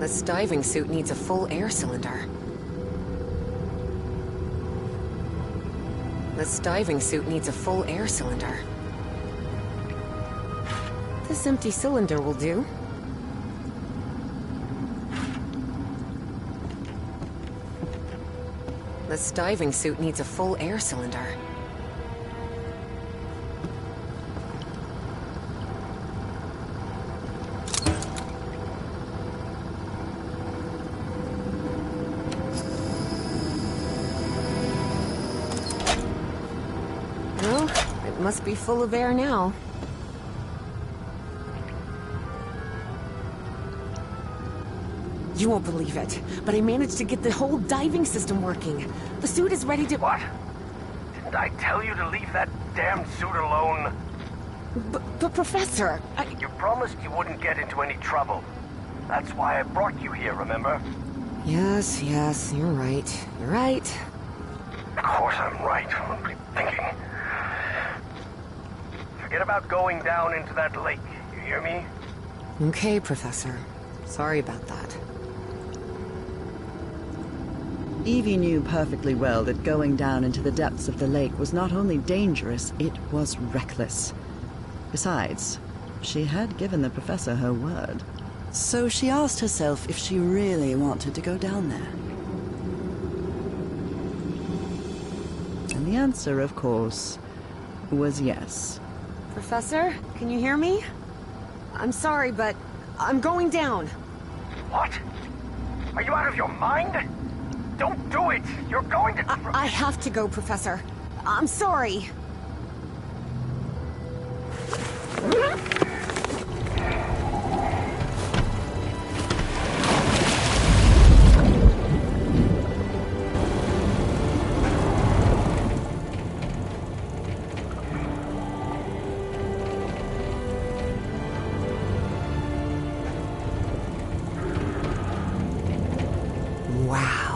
This diving suit needs a full air cylinder. This diving suit needs a full air cylinder. This empty cylinder will do. This diving suit needs a full air cylinder. Well, it must be full of air now. You won't believe it, but I managed to get the whole diving system working. The suit is ready to— What? Didn't I tell you to leave that damn suit alone? But Professor, You promised you wouldn't get into any trouble. That's why I brought you here, remember? Yes, you're right. You're right. Of course I'm right. What were you thinking? Forget about going down into that lake. You hear me? Okay, Professor. Sorry about that. Evie knew perfectly well that going down into the depths of the lake was not only dangerous, it was reckless. Besides, she had given the professor her word. So she asked herself if she really wanted to go down there. And the answer, of course, was yes. Professor, can you hear me? I'm sorry, but I'm going down. What? Are you out of your mind? Don't do it! You're going to... I have to go, Professor. I'm sorry. Wow.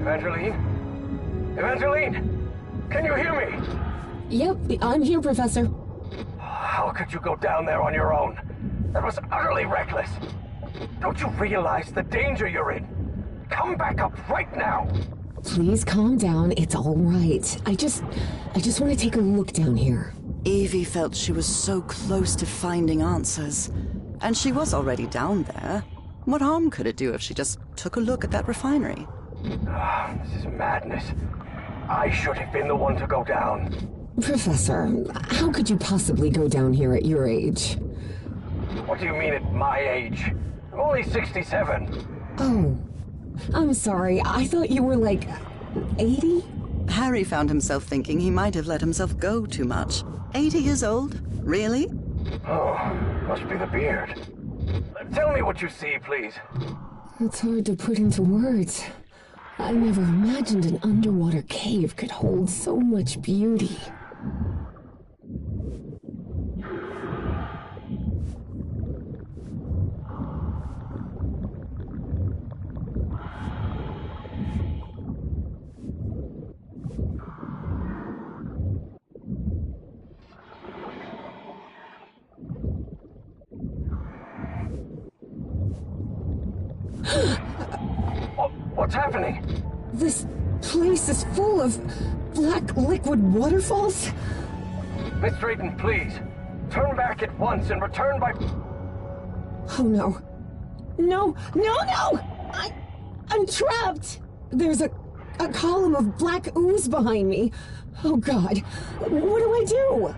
Evangeline? Evangeline! Can you hear me? Yep, I'm here, Professor. How could you go down there on your own? That was utterly reckless. Don't you realize the danger you're in? Come back up right now! Please calm down. It's all right. I just want to take a look down here. Evie felt she was so close to finding answers. And she was already down there. What harm could it do if she just took a look at that refinery? This is madness. I should have been the one to go down. Professor, how could you possibly go down here at your age? What do you mean at my age? I'm only 67. Oh, I'm sorry. I thought you were like 80? Harry found himself thinking he might have let himself go too much. 80 years old? Really? Oh, must be the beard. Tell me what you see, please. It's hard to put into words. I never imagined an underwater cave could hold so much beauty. What's happening? This place is full of black liquid waterfalls? Miss Drayton, please. Turn back at once and return by... Oh no. No! I'm trapped! There's a column of black ooze behind me. Oh god. What do I do?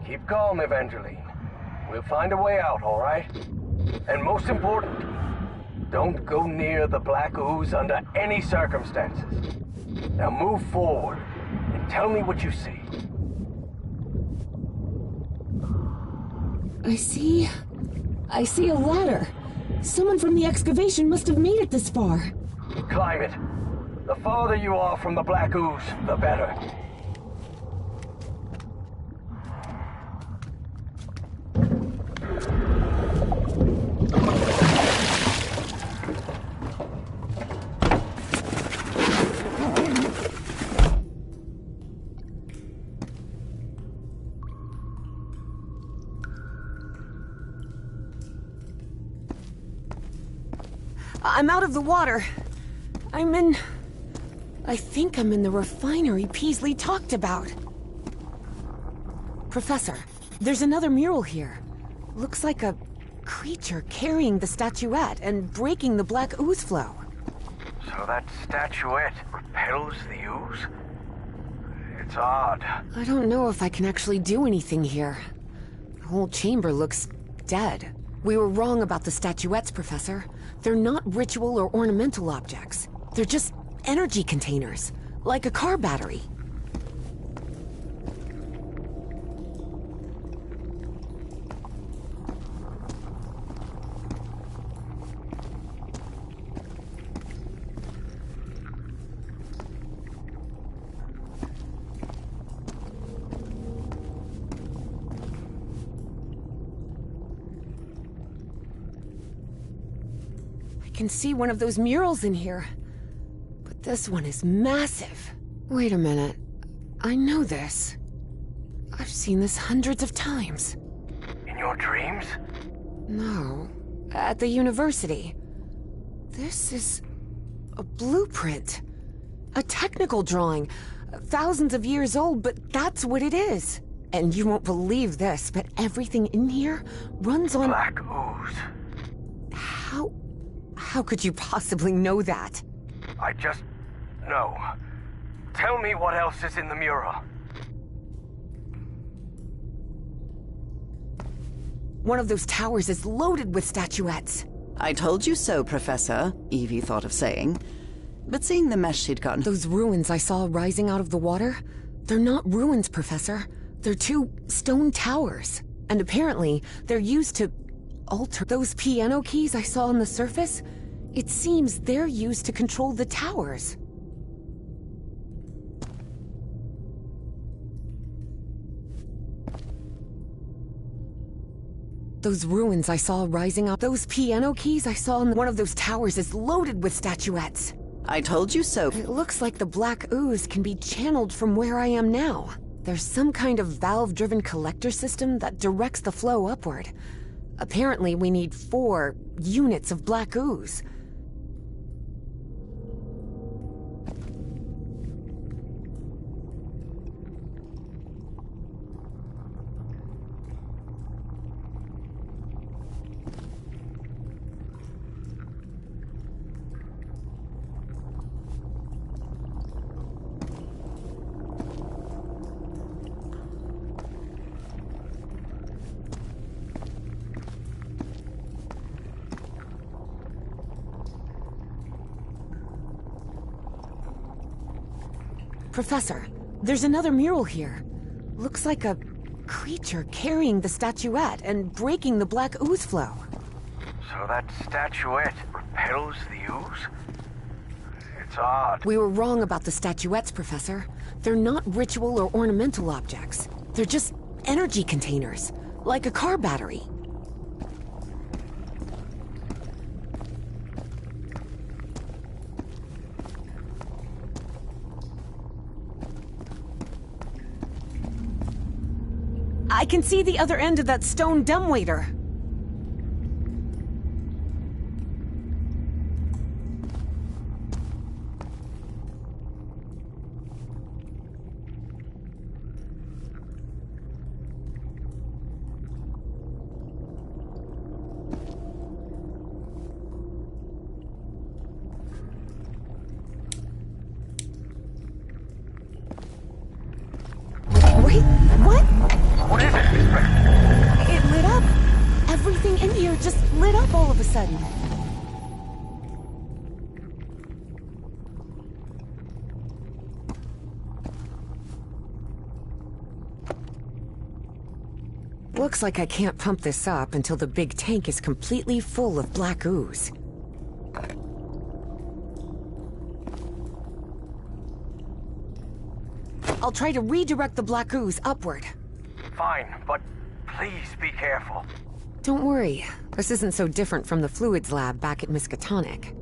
Keep calm, Evangeline. We'll find a way out, all right? And most important, don't go near the black ooze under any circumstances. Now move forward and tell me what you see. I see a ladder. Someone from the excavation must have made it this far. Climb it. The farther you are from the black ooze, the better. I'm out of the water. I think I'm in the refinery Peasley talked about. Professor, there's another mural here. Looks like a creature carrying the statuette and breaking the black ooze flow. So that statuette repels the ooze? It's odd. I don't know if I can actually do anything here. The whole chamber looks dead. We were wrong about the statuettes, Professor. They're not ritual or ornamental objects. They're just energy containers, like a car battery. can see one of those murals in here. But this one is massive. Wait a minute. I know this. I've seen this hundreds of times. In your dreams? No. At the university. This is a blueprint. A technical drawing. Thousands of years old, but that's what it is. And you won't believe this, but everything in here runs on... Black ooze. How could you possibly know that? I just know. Tell me what else is in the mural. One of those towers is loaded with statuettes. I told you so, Professor, Evie thought of saying. But seeing the mess she'd gotten... Those ruins I saw rising out of the water, they're not ruins, Professor. They're two stone towers. And apparently, they're used to alter... Those piano keys I saw on the surface, it seems they're used to control the towers. Those ruins I saw rising up, those piano keys I saw on one of those towers is loaded with statuettes. I told you so. It looks like the black ooze can be channeled from where I am now. There's some kind of valve-driven collector system that directs the flow upward. Apparently, we need 4 units of black ooze. Professor, there's another mural here. Looks like a creature carrying the statuette and breaking the black ooze flow. So that statuette repels the ooze? It's odd. We were wrong about the statuettes, Professor. They're not ritual or ornamental objects. They're just energy containers, like a car battery. I can see the other end of that stone dumbwaiter. Wait, what? What is it? It lit up. Everything in here just lit up all of a sudden. Looks like I can't pump this up until the big tank is completely full of black ooze. I'll try to redirect the black ooze upward. Fine, but please be careful. Don't worry. This isn't so different from the fluids lab back at Miskatonic.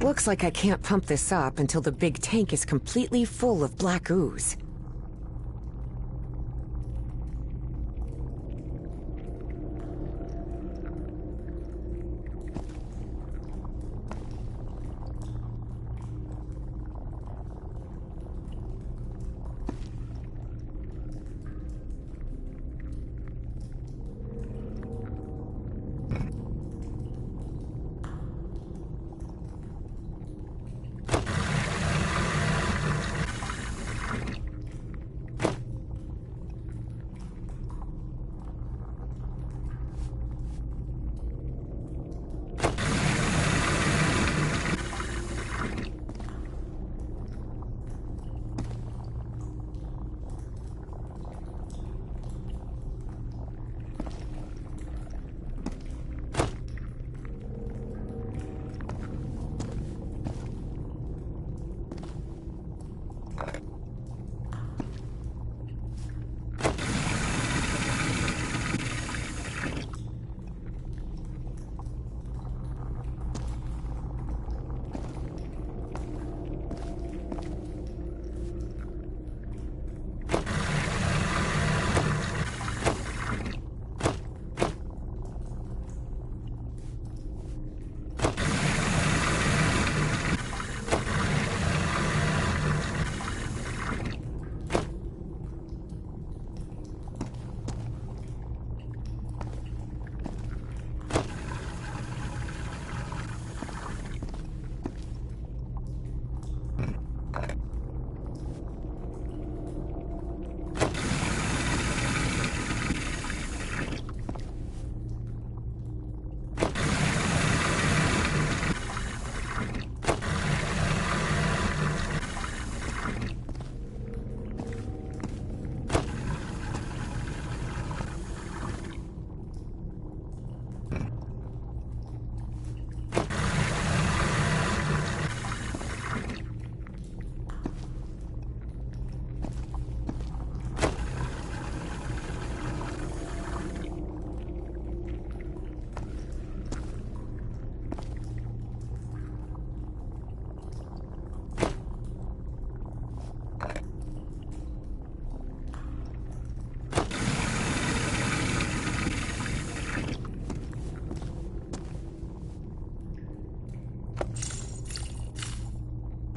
Looks like I can't pump this up until the big tank is completely full of black ooze.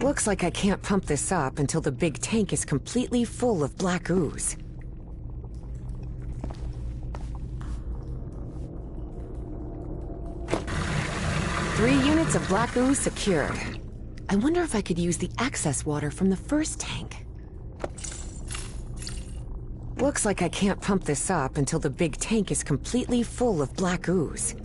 Looks like I can't pump this up until the big tank is completely full of black ooze. Three units of black ooze secured. I wonder if I could use the access water from the first tank. Looks like I can't pump this up until the big tank is completely full of black ooze.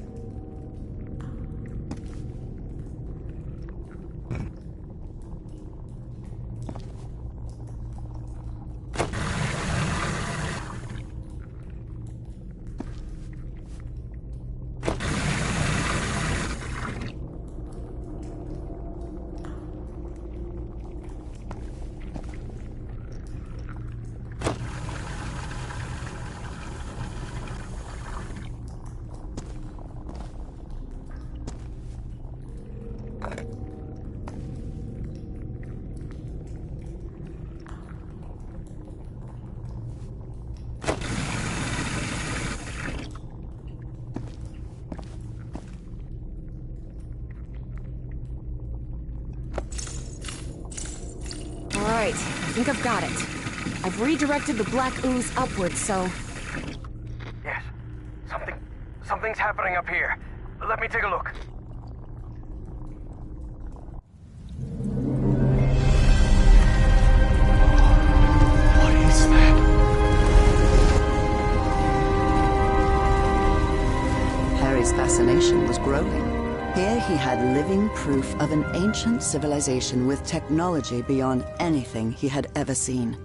Alright, I think I've got it. I've redirected the black ooze upwards, so... Yes. Something's happening up here. Let me take a look. What is that? Harry's fascination was growing. Here he had living proof of an ancient civilization with technology beyond anything he had ever seen.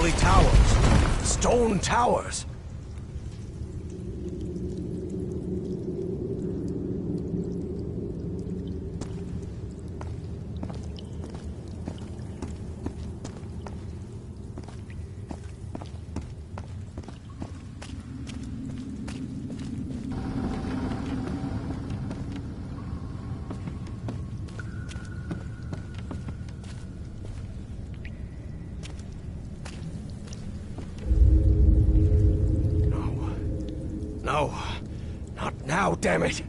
Holy towers. Stone towers. No, not now, damn it!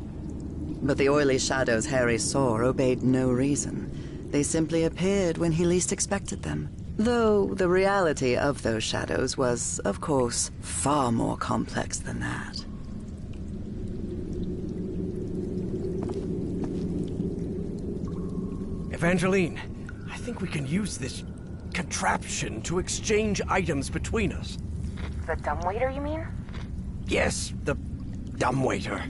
But the oily shadows Harry saw obeyed no reason. They simply appeared when he least expected them. Though the reality of those shadows was, of course, far more complex than that. Evangeline, I think we can use this contraption to exchange items between us. The dumbwaiter, you mean? Yes, the dumbwaiter.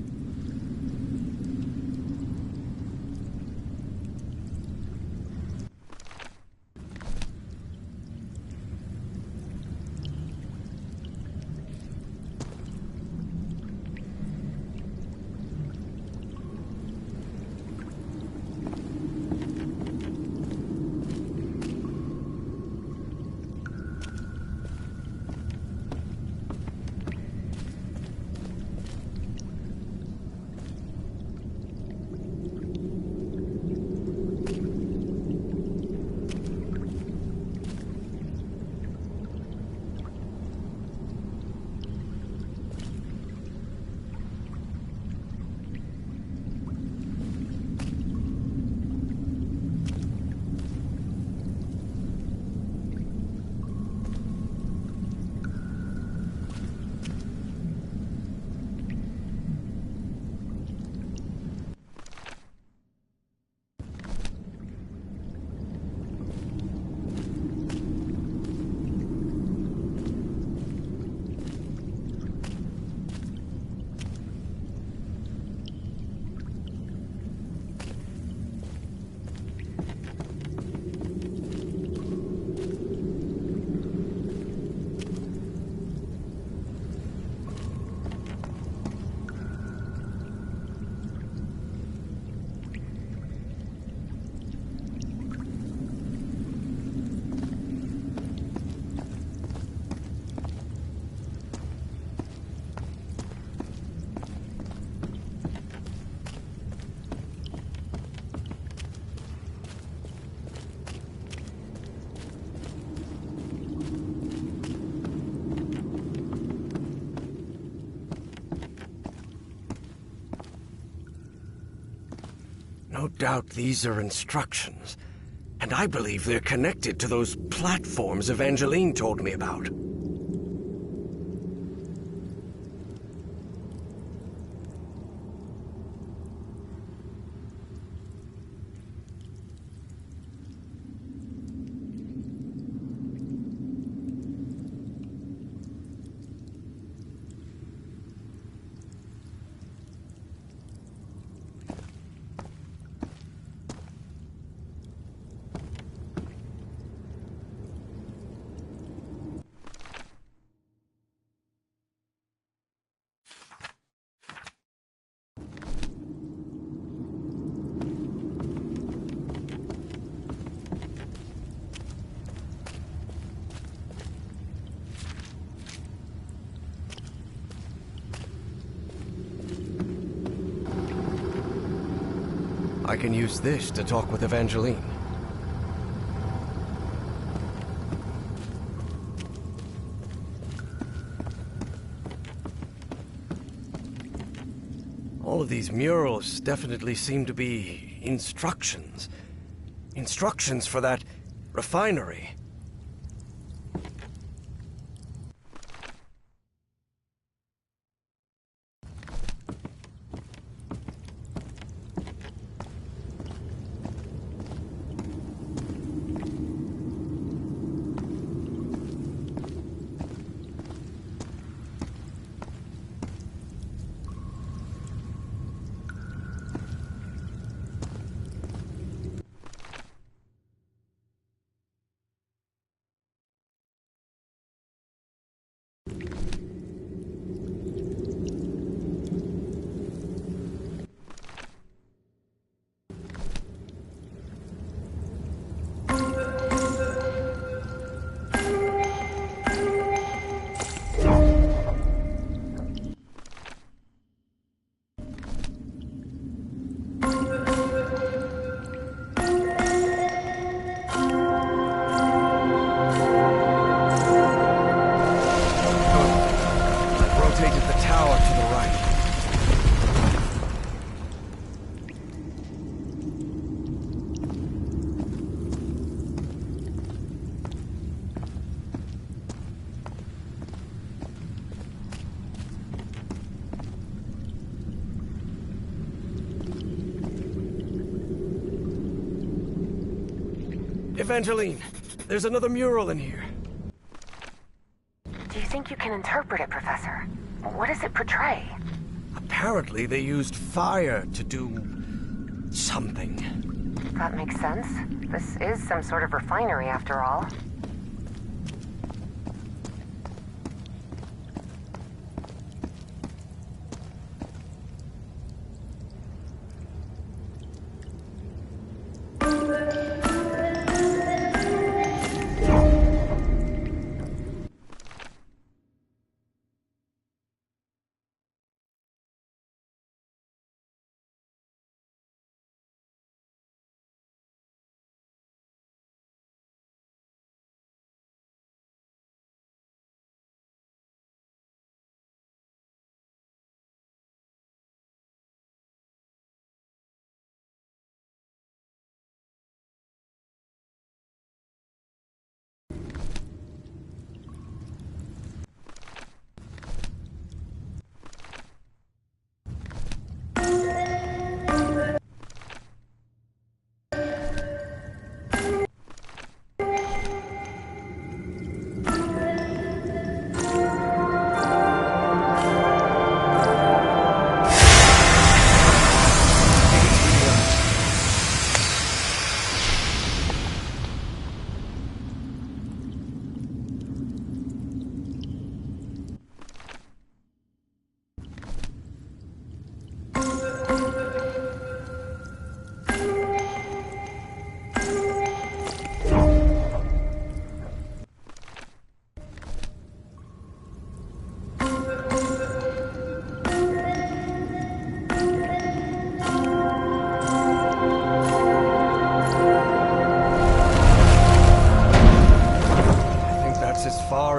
No doubt these are instructions, and I believe they're connected to those platforms Evangeline told me about. I can use this to talk with Evangeline. All of these murals definitely seem to be instructions. Instructions for that refinery. Evangeline, there's another mural in here. Do you think you can interpret it, Professor? What does it portray? Apparently they used fire to do something. That makes sense. This is some sort of refinery, after all.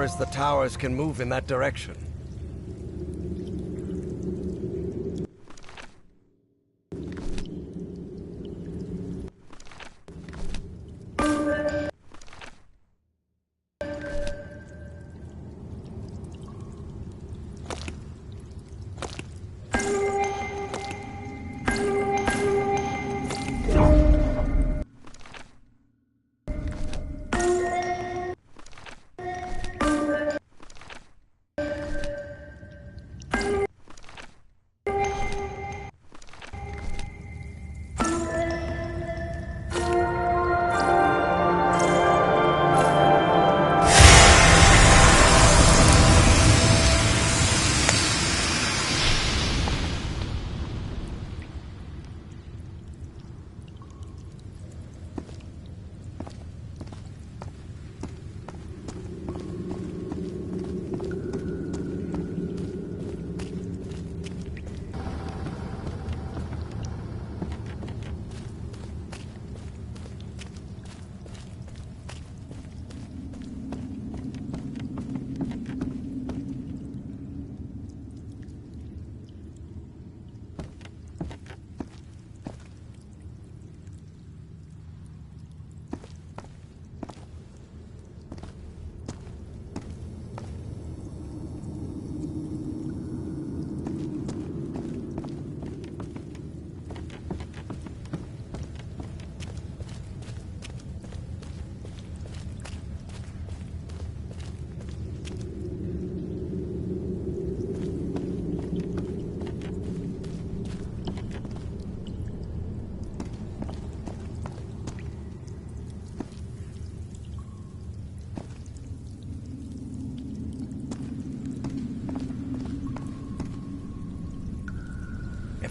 As the towers can move in that direction.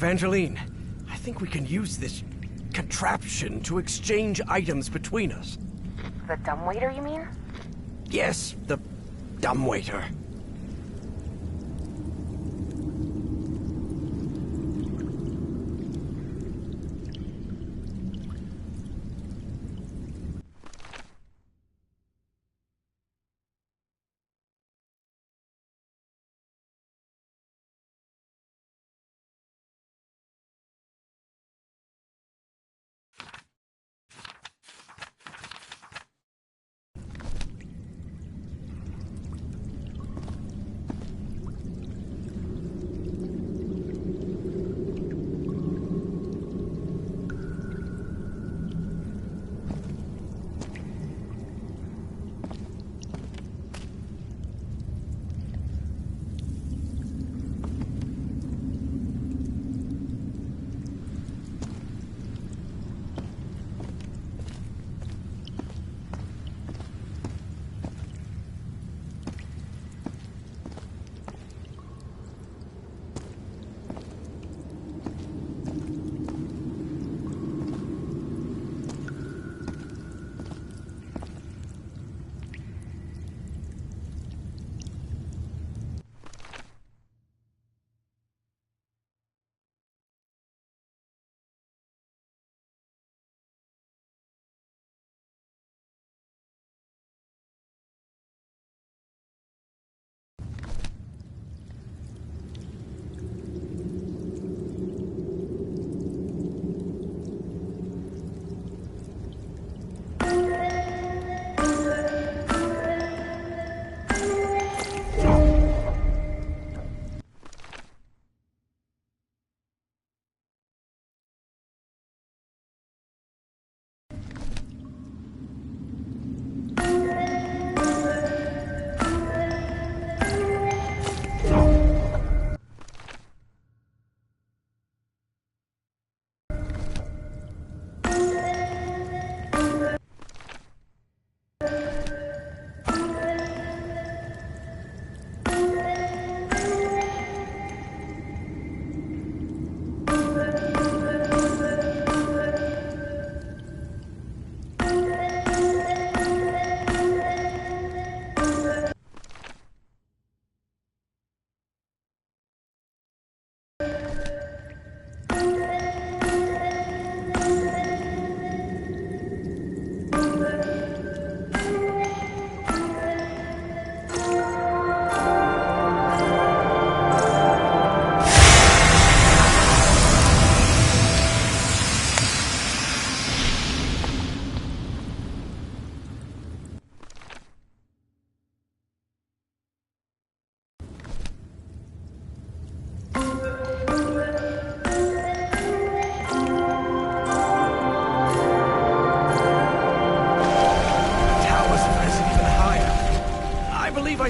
Evangeline, I think we can use this contraption to exchange items between us. The dumbwaiter, you mean? Yes, the dumbwaiter.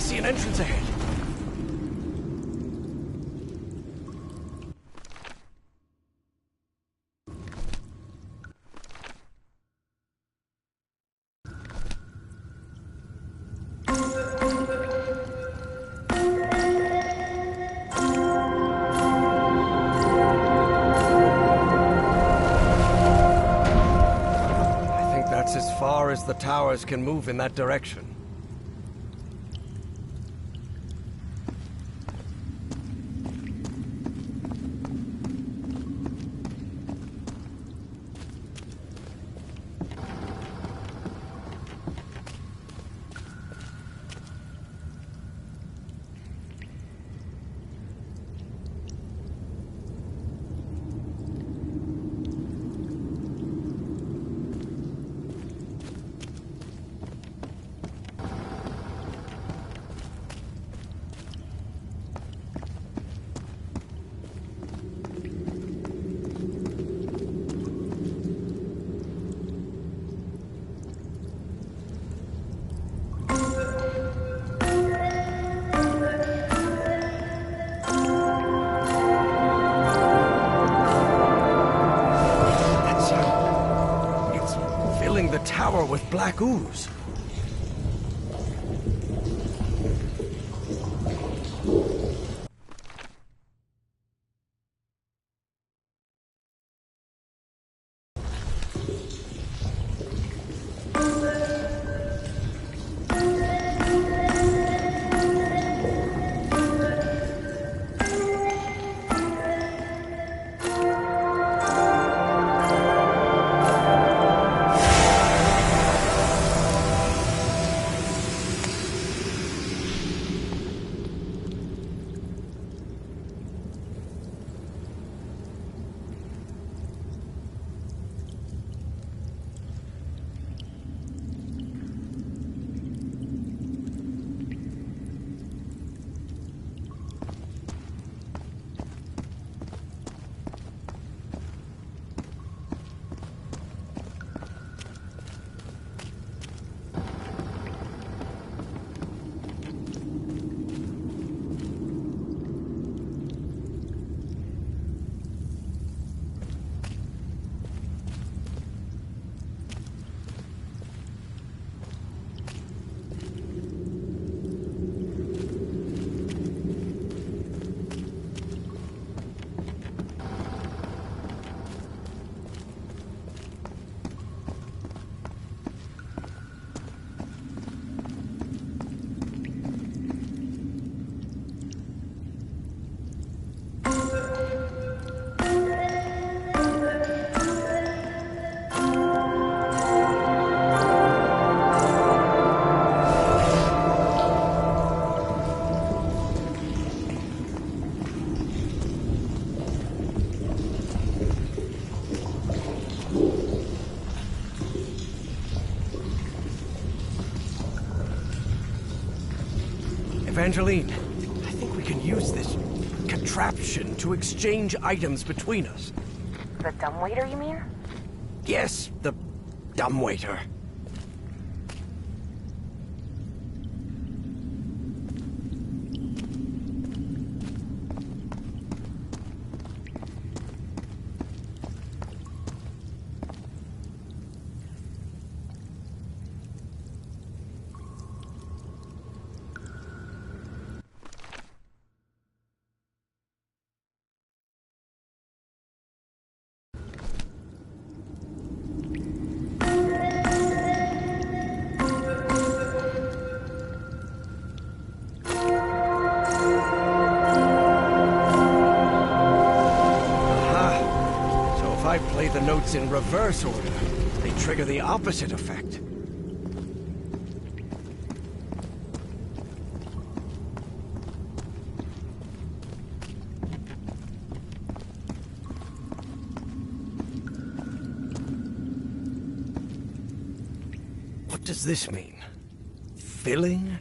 see an entrance ahead. As far as the towers can move in that direction. The tower with black ooze. Evangeline, I think we can use this contraption to exchange items between us. The dumbwaiter, you mean? Yes, the dumbwaiter. I play the notes in reverse order, they trigger the opposite effect. What does this mean? Filling?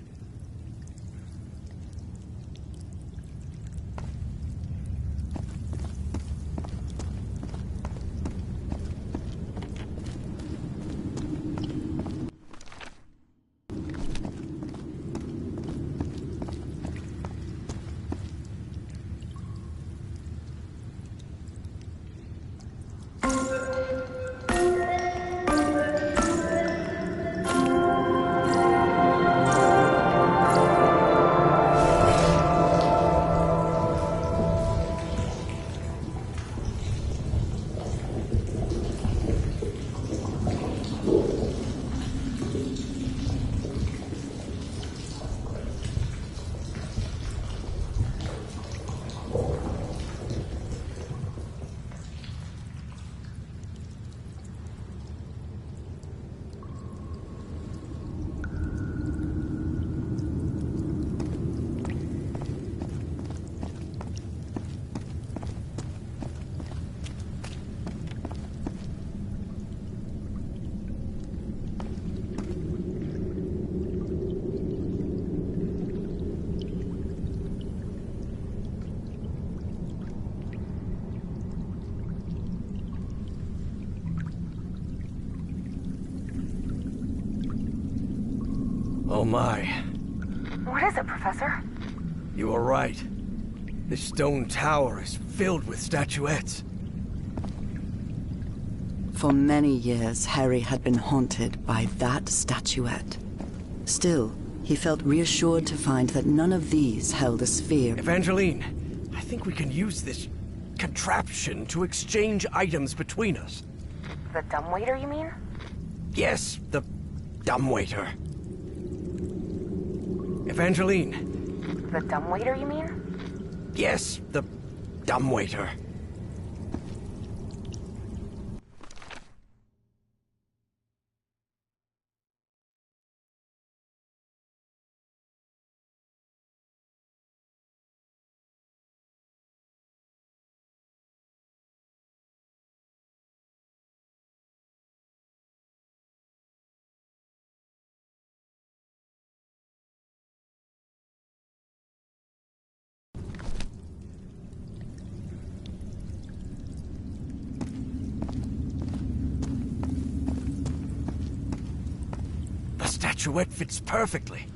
Oh my. What is it, Professor? You are right. This stone tower is filled with statuettes. For many years, Harry had been haunted by that statuette. Still, he felt reassured to find that none of these held a sphere. Evangeline, I think we can use this contraption to exchange items between us. The dumbwaiter, you mean? Yes, the dumbwaiter. Evangeline. The dumbwaiter, you mean? Yes, the dumbwaiter. The statuette fits perfectly.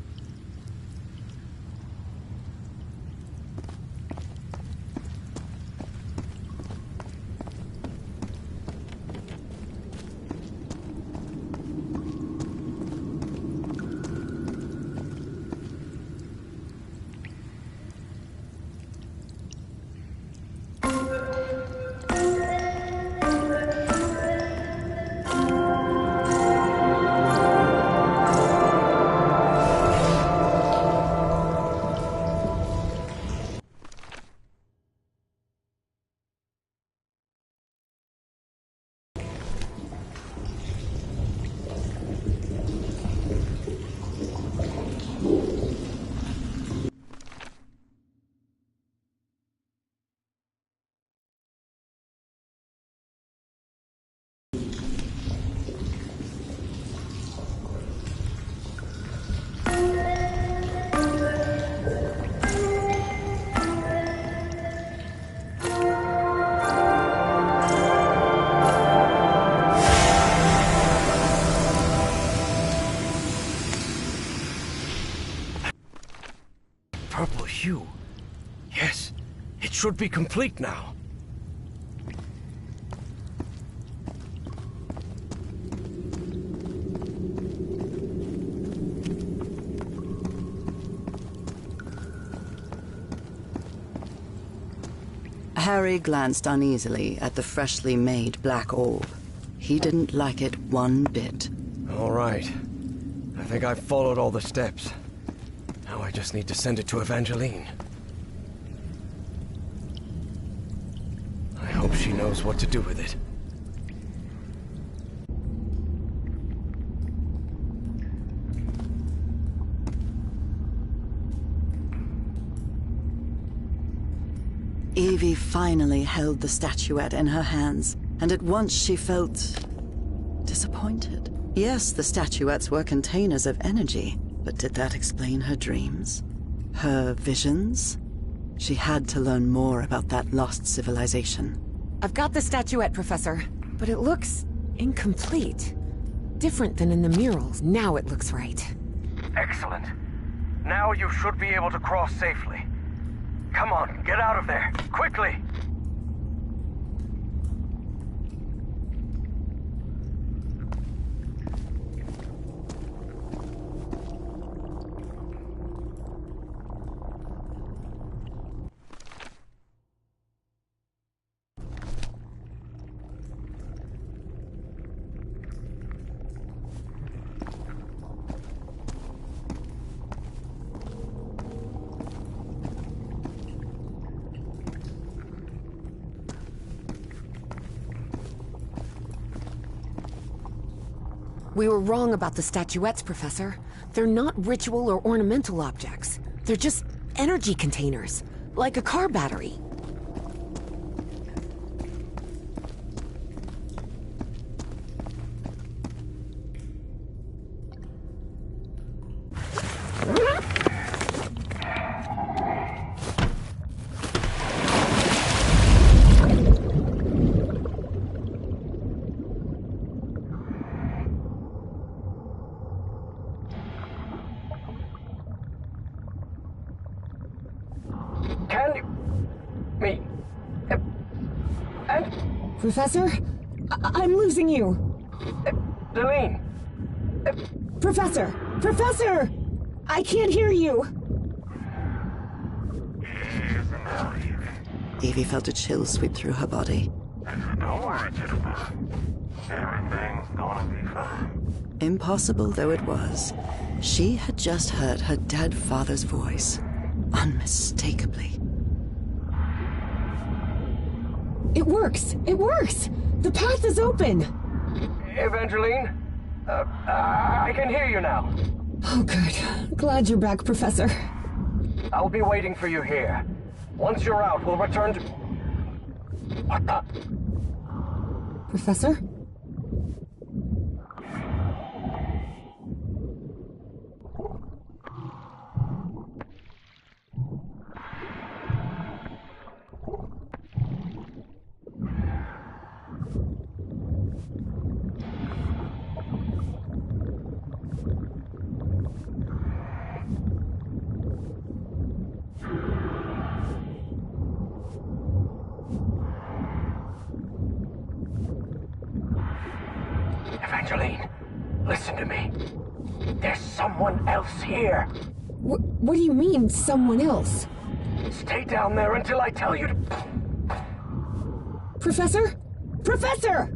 Purple hue. Yes, it should be complete now. Harry glanced uneasily at the freshly made black orb. He didn't like it one bit. All right. I think I've followed all the steps. Now I just need to send it to Evangeline. I hope she knows what to do with it. Evie finally held the statuette in her hands, and at once she felt disappointed. Yes, the statuettes were containers of energy, but did that explain her dreams? Her visions? She had to learn more about that lost civilization. I've got the statuette, Professor, but it looks incomplete. Different than in the murals. Now it looks right. Excellent. Now you should be able to cross safely. Come on, get out of there, quickly! We were wrong about the statuettes, Professor. They're not ritual or ornamental objects. They're just energy containers, like a car battery. Professor? I'm losing you. Delene! Professor! Professor! I can't hear you! Evie felt a chill sweep through her body. Don't worry, Jennifer. Everything's gonna be fine. Impossible though it was, she had just heard her dead father's voice, unmistakably. It works! It works! The path is open! Evangeline? I can hear you now. Oh, good. Glad you're back, Professor. I'll be waiting for you here. Once you're out, we'll return to... What the... Professor? Evangeline, listen to me. There's someone else here. What do you mean, someone else? Stay down there until I tell you to... Professor? Professor!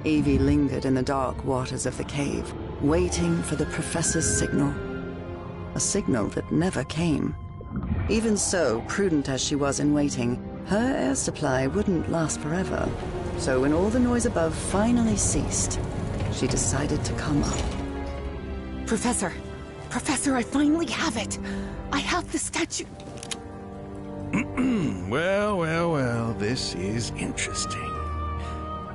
Evie lingered in the dark waters of the cave, waiting for the professor's signal. A signal that never came. Even so, prudent as she was in waiting, her air supply wouldn't last forever. So when all the noise above finally ceased, she decided to come up. Professor! Professor, I finally have it! I have the statue... Well, this is interesting.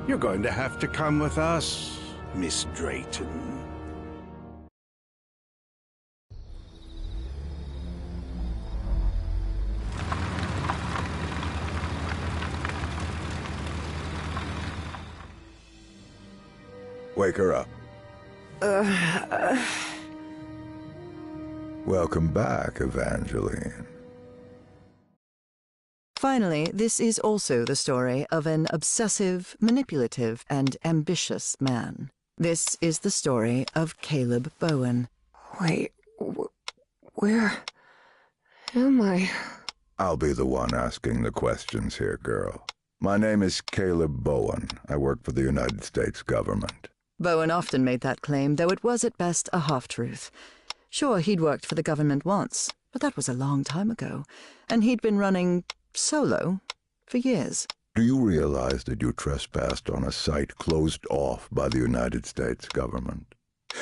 You're going to have to come with us, Miss Drayton. Wake her up. Welcome back, Evangeline. Finally, this is also the story of an obsessive, manipulative, and ambitious man. This is the story of Caleb Bowen. Wait, where am I? I'll be the one asking the questions here, girl. My name is Caleb Bowen. I work for the United States government. Bowen often made that claim, though it was at best a half-truth. Sure, he'd worked for the government once, but that was a long time ago, and he'd been running solo for years. Do you realize that you trespassed on a site closed off by the United States government?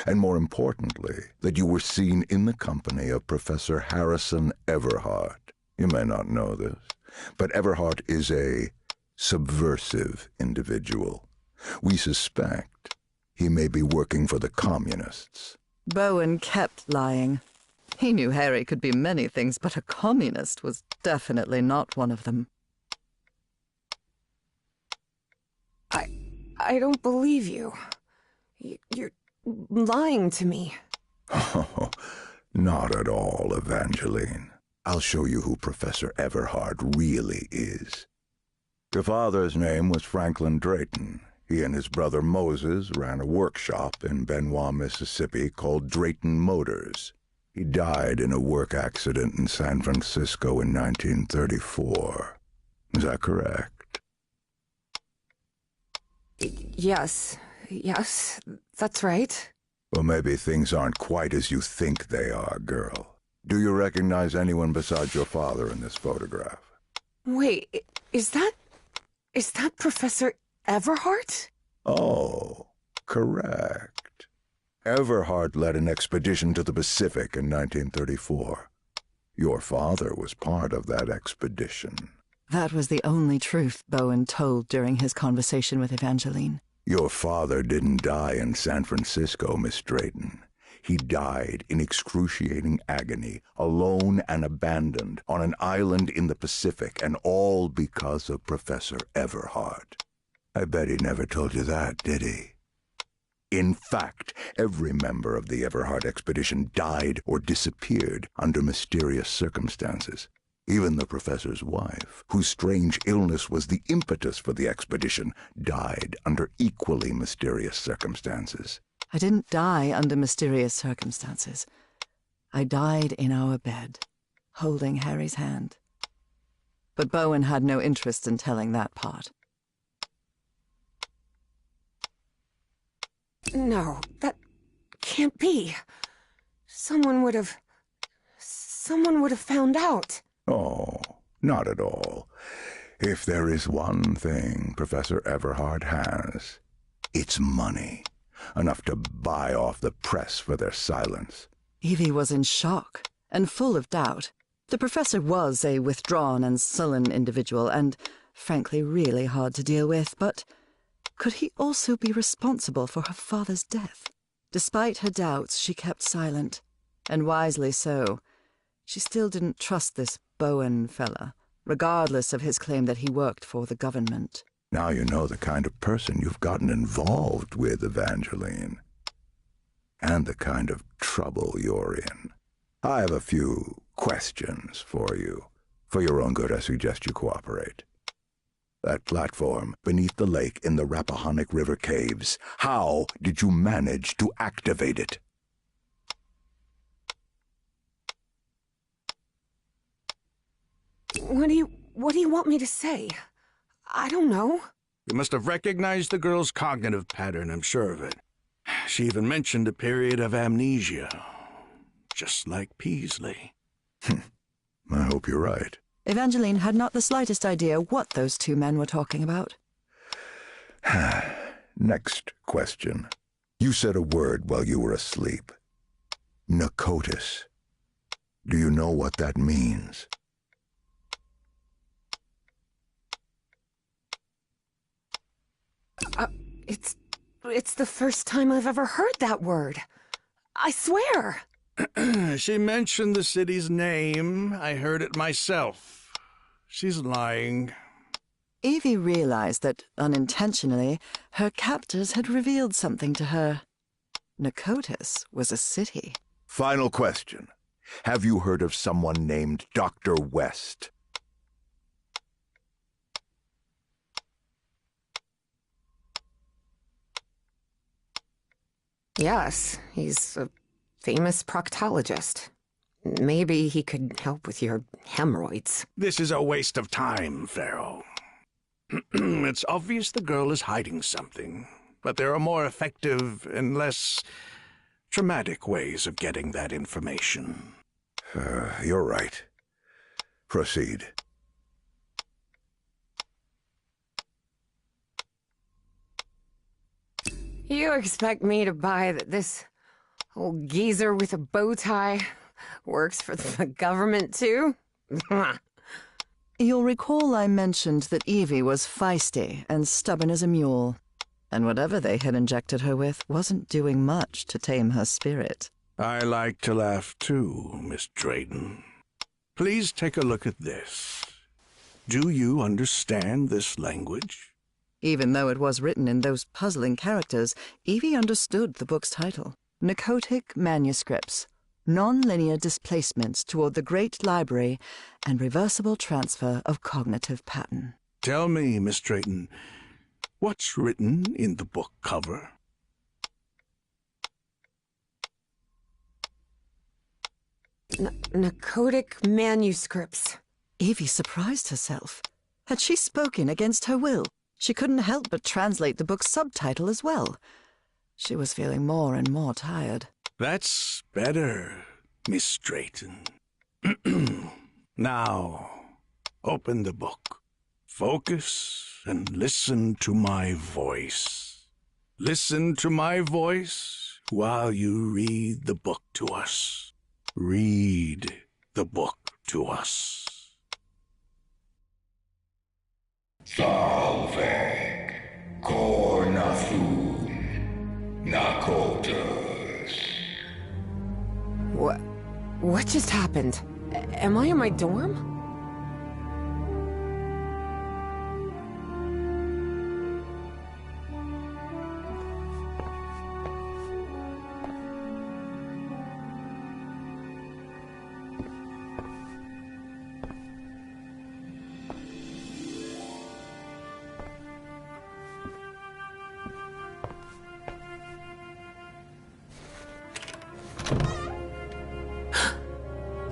And more importantly, that you were seen in the company of Professor Harrison Everhart. You may not know this, but Everhart is a subversive individual. We suspect he may be working for the communists. Bowen kept lying. He knew Harry could be many things, but a communist was definitely not one of them. I don't believe you. You're lying to me. Oh, not at all, Evangeline. I'll show you who Professor Everhart really is. Your father's name was Franklin Drayton. He and his brother Moses ran a workshop in Benoit, Mississippi called Drayton Motors. He died in a work accident in San Francisco in 1934. Is that correct? Yes, that's right. Well, maybe things aren't quite as you think they are, girl. Do you recognize anyone besides your father in this photograph? Wait, is that Professor Everhart? Oh, correct. Everhart led an expedition to the Pacific in 1934. Your father was part of that expedition. That was the only truth Bowen told during his conversation with Evangeline. Your father didn't die in San Francisco, Miss Drayton. He died in excruciating agony, alone and abandoned, on an island in the Pacific, and all because of Professor Everhart. I bet he never told you that, did he? In fact, every member of the Everhart expedition died or disappeared under mysterious circumstances. Even the professor's wife, whose strange illness was the impetus for the expedition, died under equally mysterious circumstances. I didn't die under mysterious circumstances. I died in our bed, holding Harry's hand. But Bowen had no interest in telling that part. No, that can't be. Someone would have found out. Oh, not at all. If there is one thing Professor Everhard has, it's money. Enough to buy off the press for their silence. Evie was in shock and full of doubt. The professor was a withdrawn and sullen individual and, frankly, really hard to deal with, but could he also be responsible for her father's death? Despite her doubts, she kept silent, and wisely so. She still didn't trust this Bowen fella, regardless of his claim that he worked for the government. Now you know the kind of person you've gotten involved with, Evangeline. And the kind of trouble you're in. I have a few questions for you. For your own good, I suggest you cooperate. That platform beneath the lake in the Rappahannock River caves, how did you manage to activate it? What do you want me to say? I don't know. You must have recognized the girl's cognitive pattern, I'm sure of it. She even mentioned a period of amnesia. Just like Peasley. I hope you're right. Evangeline had not the slightest idea what those two men were talking about. Next question. You said a word while you were asleep. Nacotis. Do you know what that means? It's the first time I've ever heard that word. I swear. She mentioned the city's name. I heard it myself. She's lying. Evie realized that, unintentionally, her captors had revealed something to her. Nacotis was a city. Final question. Have you heard of someone named Dr. West? Yes, he's a famous proctologist. Maybe he could help with your hemorrhoids. This is a waste of time, Pharaoh. It's obvious the girl is hiding something, but there are more effective and less traumatic ways of getting that information. You're right. Proceed. You expect me to buy that this old geezer with a bow tie works for the government, too? You'll recall I mentioned that Evie was feisty and stubborn as a mule, and whatever they had injected her with wasn't doing much to tame her spirit. I like to laugh too, Miss Drayton. Please take a look at this. Do you understand this language? Even though it was written in those puzzling characters, Evie understood the book's title. Narcotic Manuscripts, Non-Linear Displacements Toward the Great Library and Reversible Transfer of Cognitive Pattern. Tell me, Miss Drayton, what's written in the book cover? Narcotic manuscripts. Evie surprised herself. Had she spoken against her will? She couldn't help but translate the book's subtitle as well. She was feeling more and more tired. That's better, Miss Drayton. Now, open the book. Focus and listen to my voice. Listen to my voice while you read the book to us. Read the book to us. Salvek, Kornathun, Nakotas. What just happened? Am I in my dorm?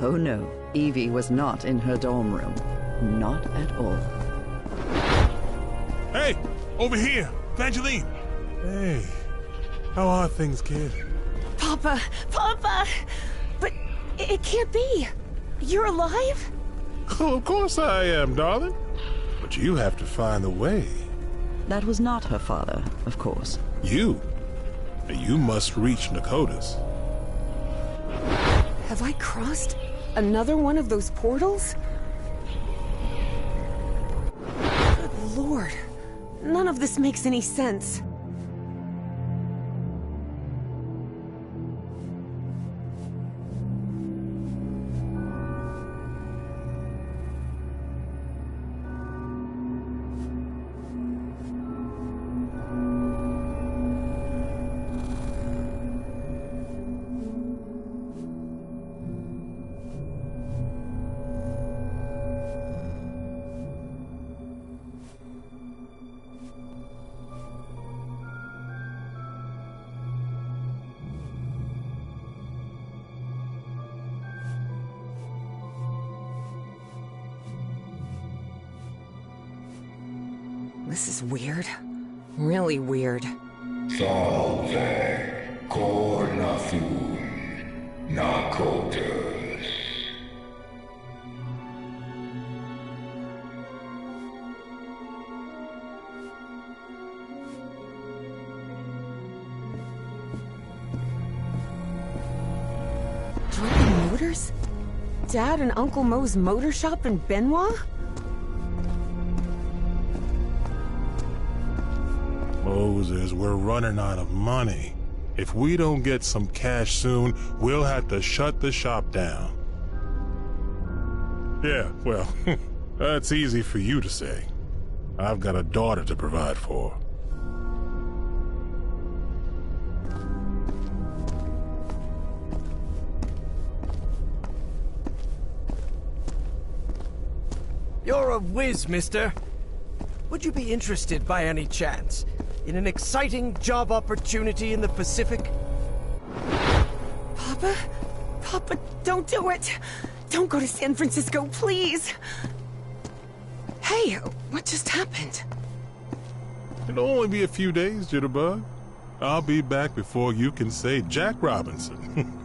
Oh no, Evie was not in her dorm room. Not at all. Hey! Over here! Evangeline! Hey. How are things, kid? Papa! Papa! But it can't be! You're alive? Oh, of course I am, darling. But you have to find the way. That was not her father, of course. You must reach Nakotas. Have I crossed another one of those portals? Good Lord. None of this makes any sense. This is weird. Really weird. Salve, Cornathun, Nakotas. Driving motors? Dad and Uncle Mo's motor shop in Benoit? Moses, we're running out of money. If we don't get some cash soon, we'll have to shut the shop down. Yeah, well, that's easy for you to say. I've got a daughter to provide for. You're a whiz, mister. Would you be interested by any chance in an exciting job opportunity in the Pacific? Papa? Papa, don't do it! Don't go to San Francisco, please! Hey, what just happened? It'll only be a few days, Jitterbug. I'll be back before you can say Jack Robinson.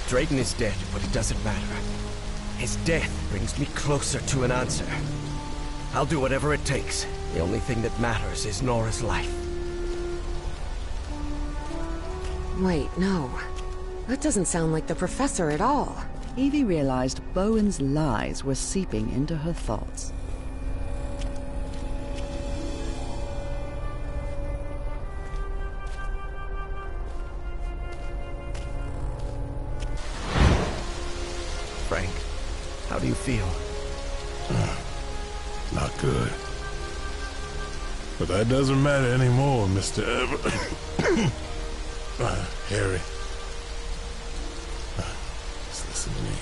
Drayton is dead, but it doesn't matter. His death brings me closer to an answer. I'll do whatever it takes. The only thing that matters is Nora's life. Wait, no. That doesn't sound like the professor at all. Evie realized Bowen's lies were seeping into her thoughts. Frank, how do you feel? Not good. But that doesn't matter anymore, Mr. Harry. Just listen to me.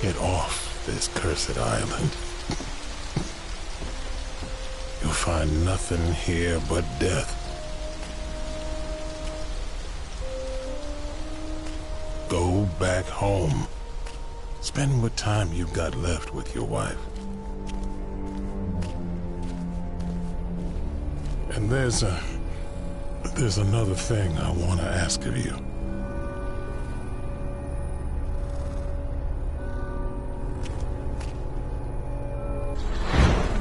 Get off this cursed island. You'll find nothing here but death. Go back home. Spend what time you've got left with your wife. And there's another thing I want to ask of you.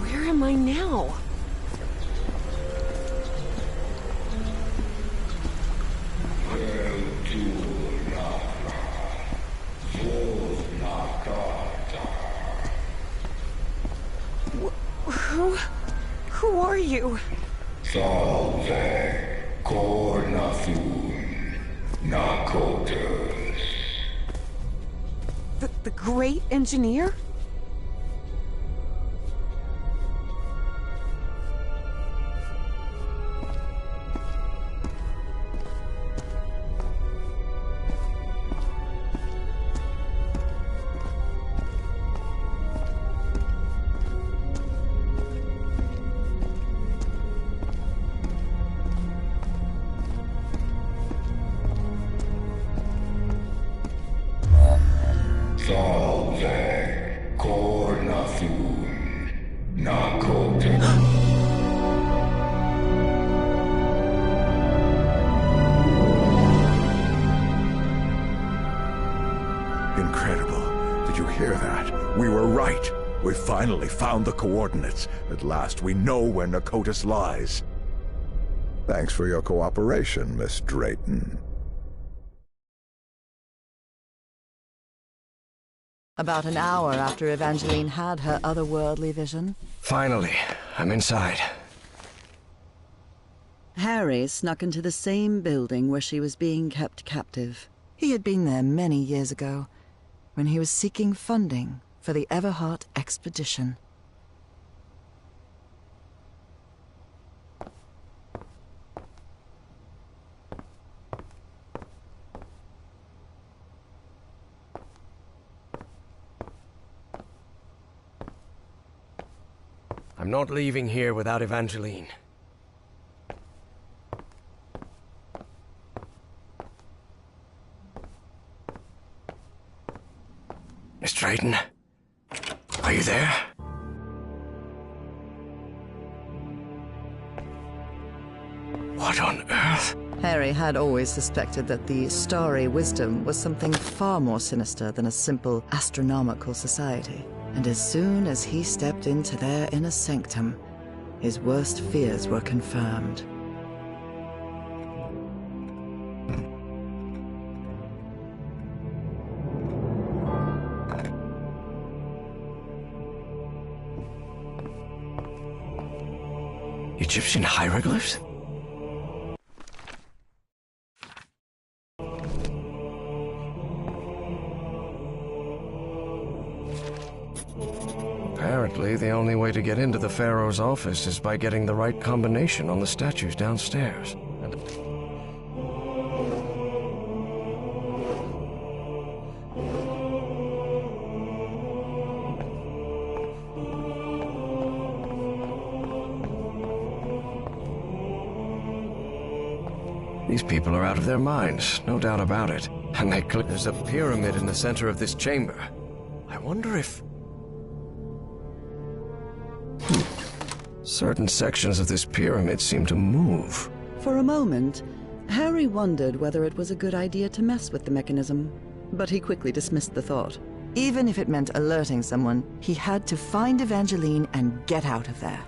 Where am I now? Who are you? Salve, Cornathun, Nakotas. The great engineer? Incredible. Did you hear that? We were right. We finally found the coordinates. At last we know where Nakotis lies. Thanks for your cooperation, Miss Drayton. About an hour after Evangeline had her otherworldly vision, Finally, I'm inside. Harry snuck into the same building where she was being kept captive. He had been there many years ago, when he was seeking funding for the Everhart expedition. I'm not leaving here without Evangeline. Miss Drayton, are you there? What on earth? Harry had always suspected that the Starry Wisdom was something far more sinister than a simple astronomical society. And as soon as he stepped into their inner sanctum, his worst fears were confirmed. Egyptian hieroglyphs? Apparently, the only way to get into the Pharaoh's office is by getting the right combination on the statues downstairs. And these people are out of their minds, no doubt about it. And there's a pyramid in the center of this chamber. I wonder if... Certain sections of this pyramid seem to move. For a moment, Harry wondered whether it was a good idea to mess with the mechanism, but he quickly dismissed the thought. Even if it meant alerting someone, he had to find Evangeline and get out of there.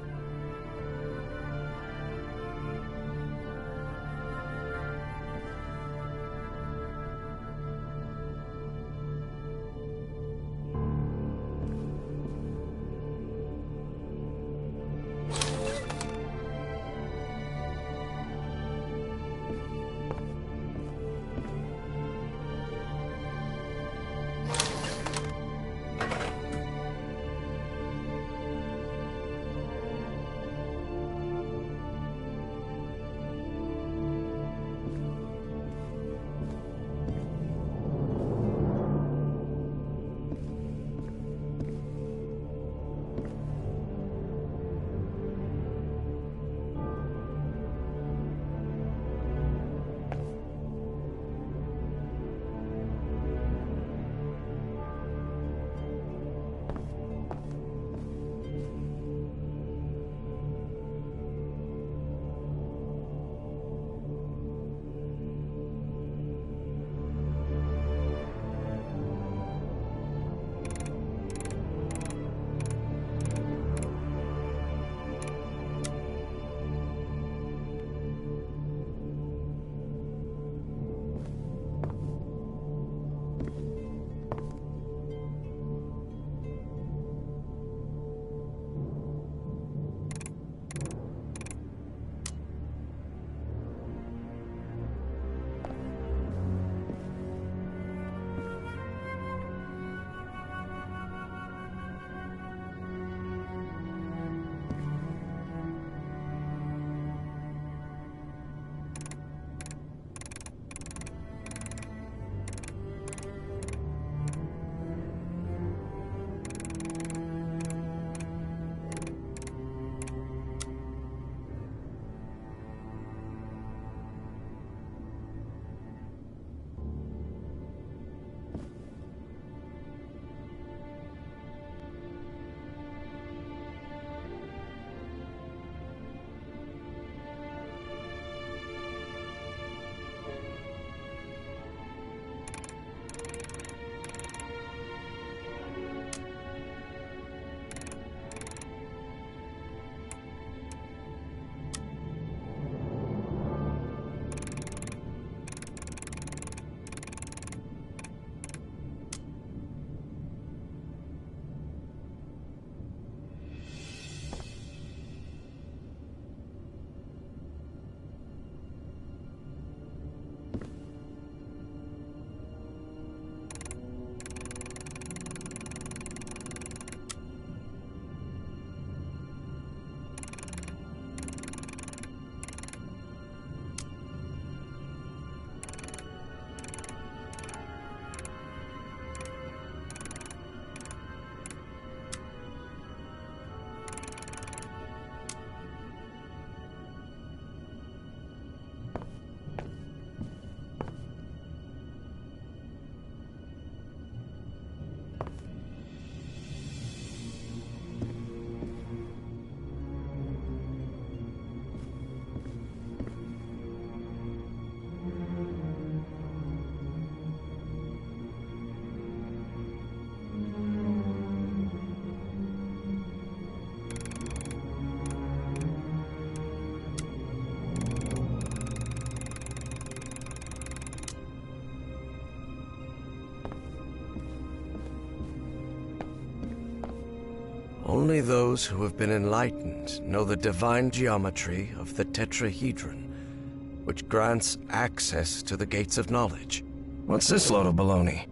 Only those who have been enlightened know the divine geometry of the tetrahedron, which grants access to the gates of knowledge. What's this load of baloney?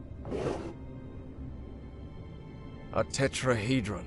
A tetrahedron.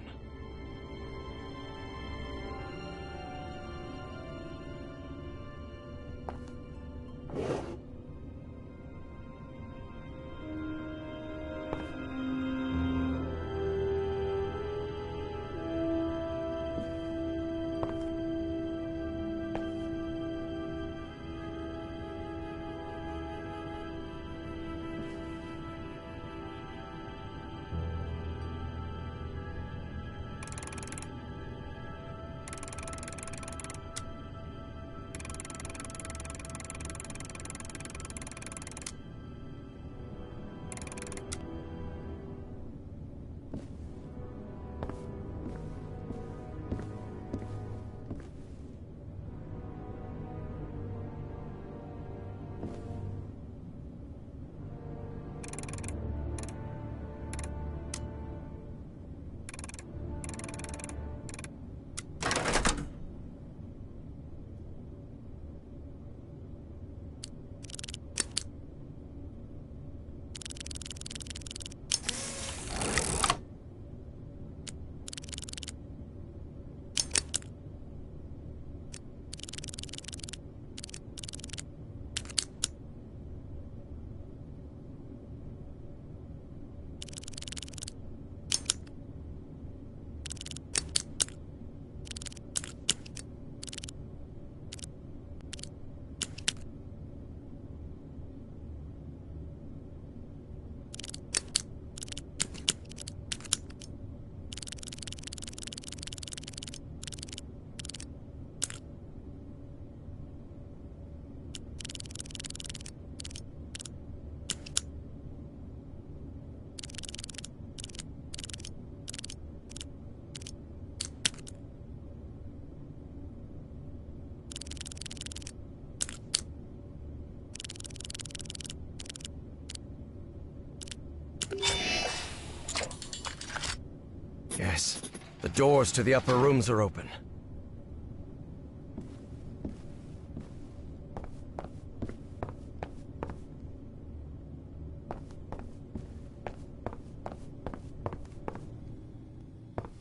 Yes, the doors to the upper rooms are open.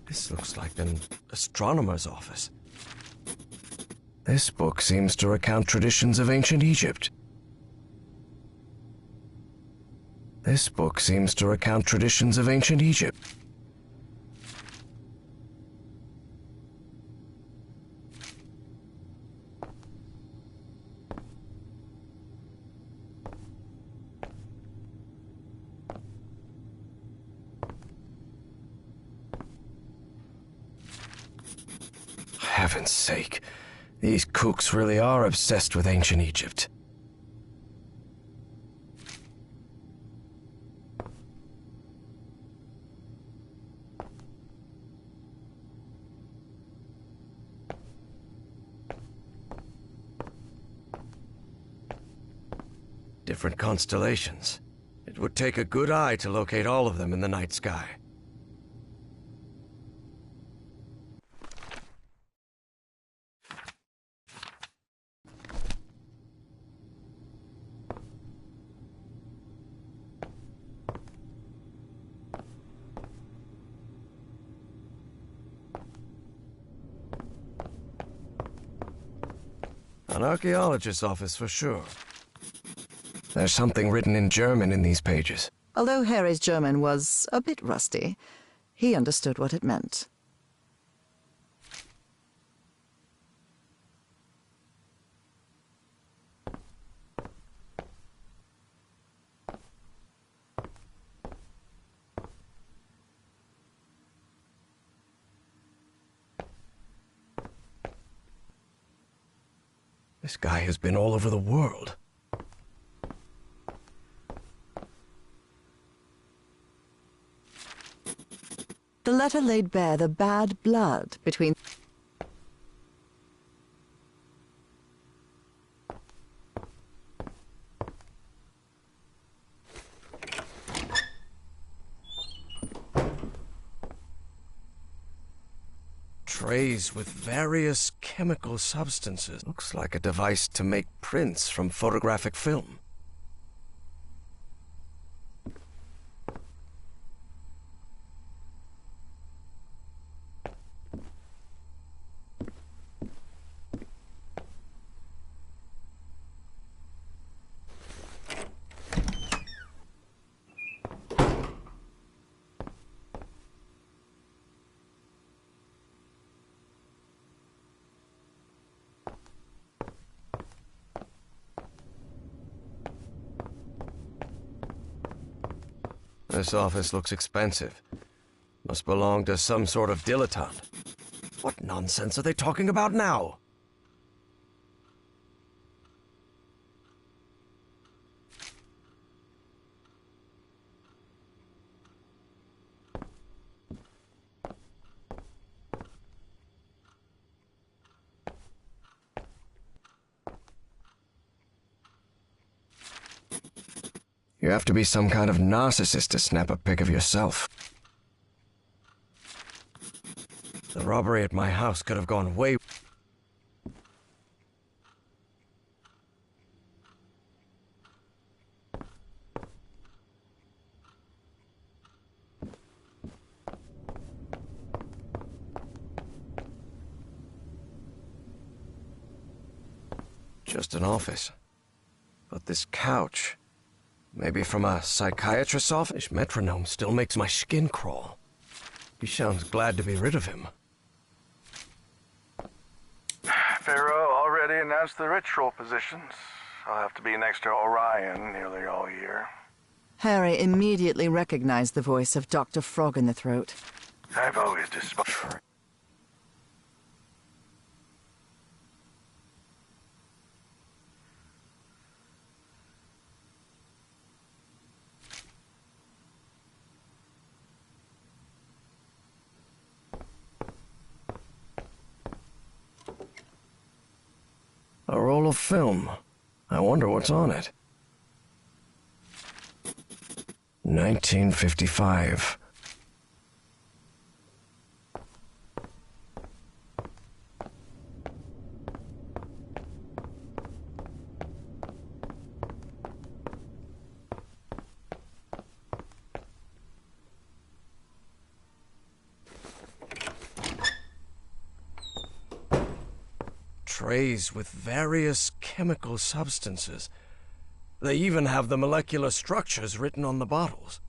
This looks like an astronomer's office. This book seems to recount traditions of ancient Egypt. This book seems to recount traditions of ancient Egypt. Heaven's sake, these kooks really are obsessed with ancient Egypt. Different constellations. It would take a good eye to locate all of them in the night sky. An archaeologist's office for sure. There's something written in German in these pages. Although Harry's German was a bit rusty, he understood what it meant. This guy has been all over the world. The letter laid bare the bad blood between... Trays with various chemical substances. Looks like a device to make prints from photographic film. This office looks expensive. Must belong to some sort of dilettante. What nonsense are they talking about now? You have to be some kind of narcissist to snap a pic of yourself. The robbery at my house could have gone way... Just an office. But this couch... Maybe from a psychiatrist's office? Metronome still makes my skin crawl. He sounds glad to be rid of him. Pharaoh already announced the ritual positions. I'll have to be next to Orion nearly all year. Harry immediately recognized the voice of Dr. Frog in the Throat. I've always despised... A roll of film. I wonder what's on it. 1955. Trays with various chemical substances. They even have the molecular structures written on the bottles.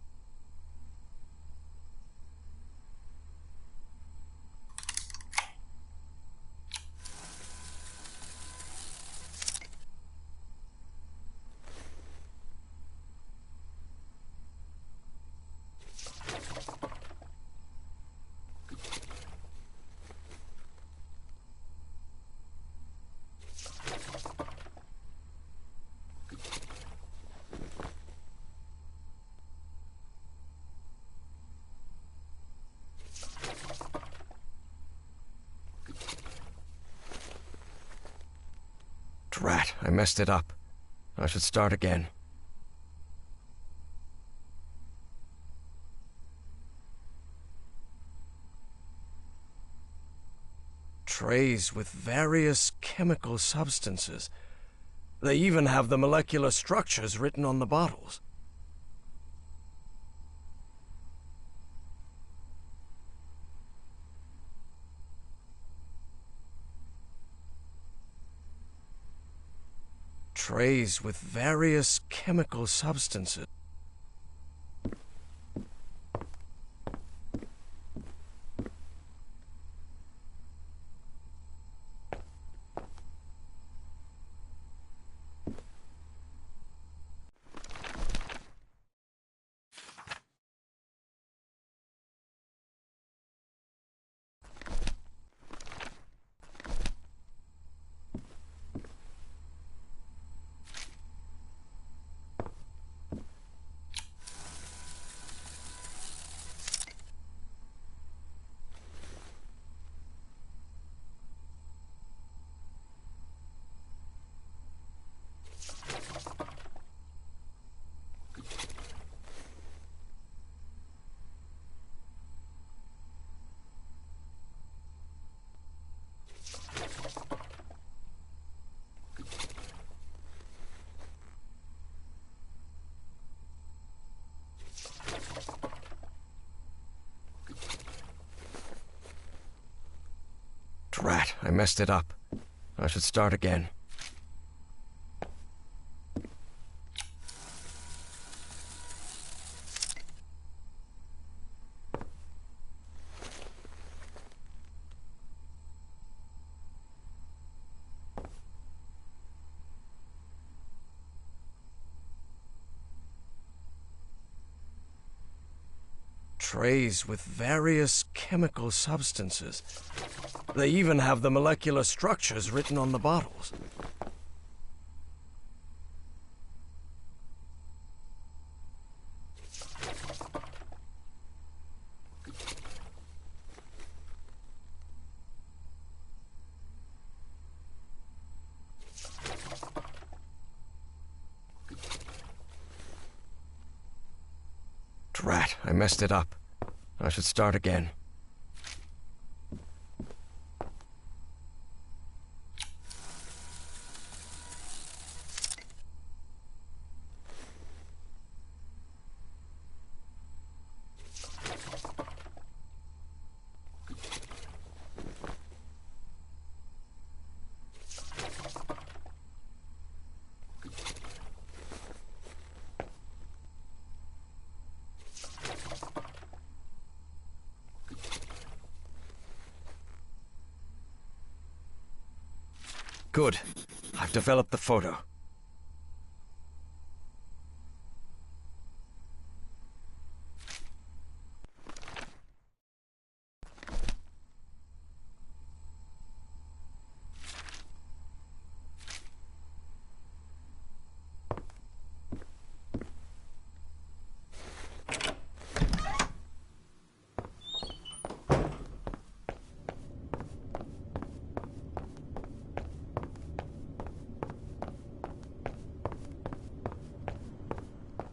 Drat, I messed it up. I should start again. Trays with various chemical substances. They even have the molecular structures written on the bottles. Trays with various chemical substances. Drat, I messed it up. I should start again. Trays with various chemical substances. They even have the molecular structures written on the bottles. Drat, I messed it up. I should start again. Good. I've developed the photo.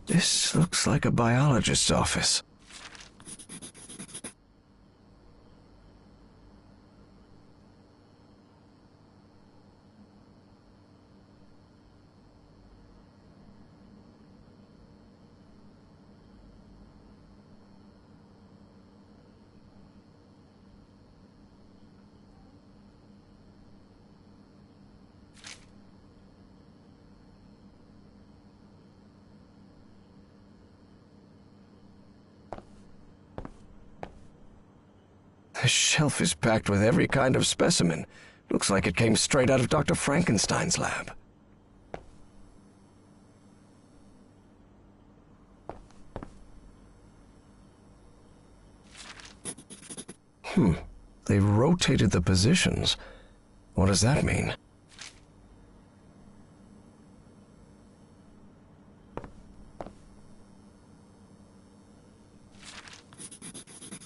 This looks like a biologist's office. The shelf is packed with every kind of specimen. Looks like it came straight out of Dr. Frankenstein's lab. They rotated the positions. What does that mean?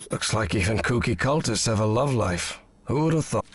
Looks like even kooky cultists have a love life. Who would have thought?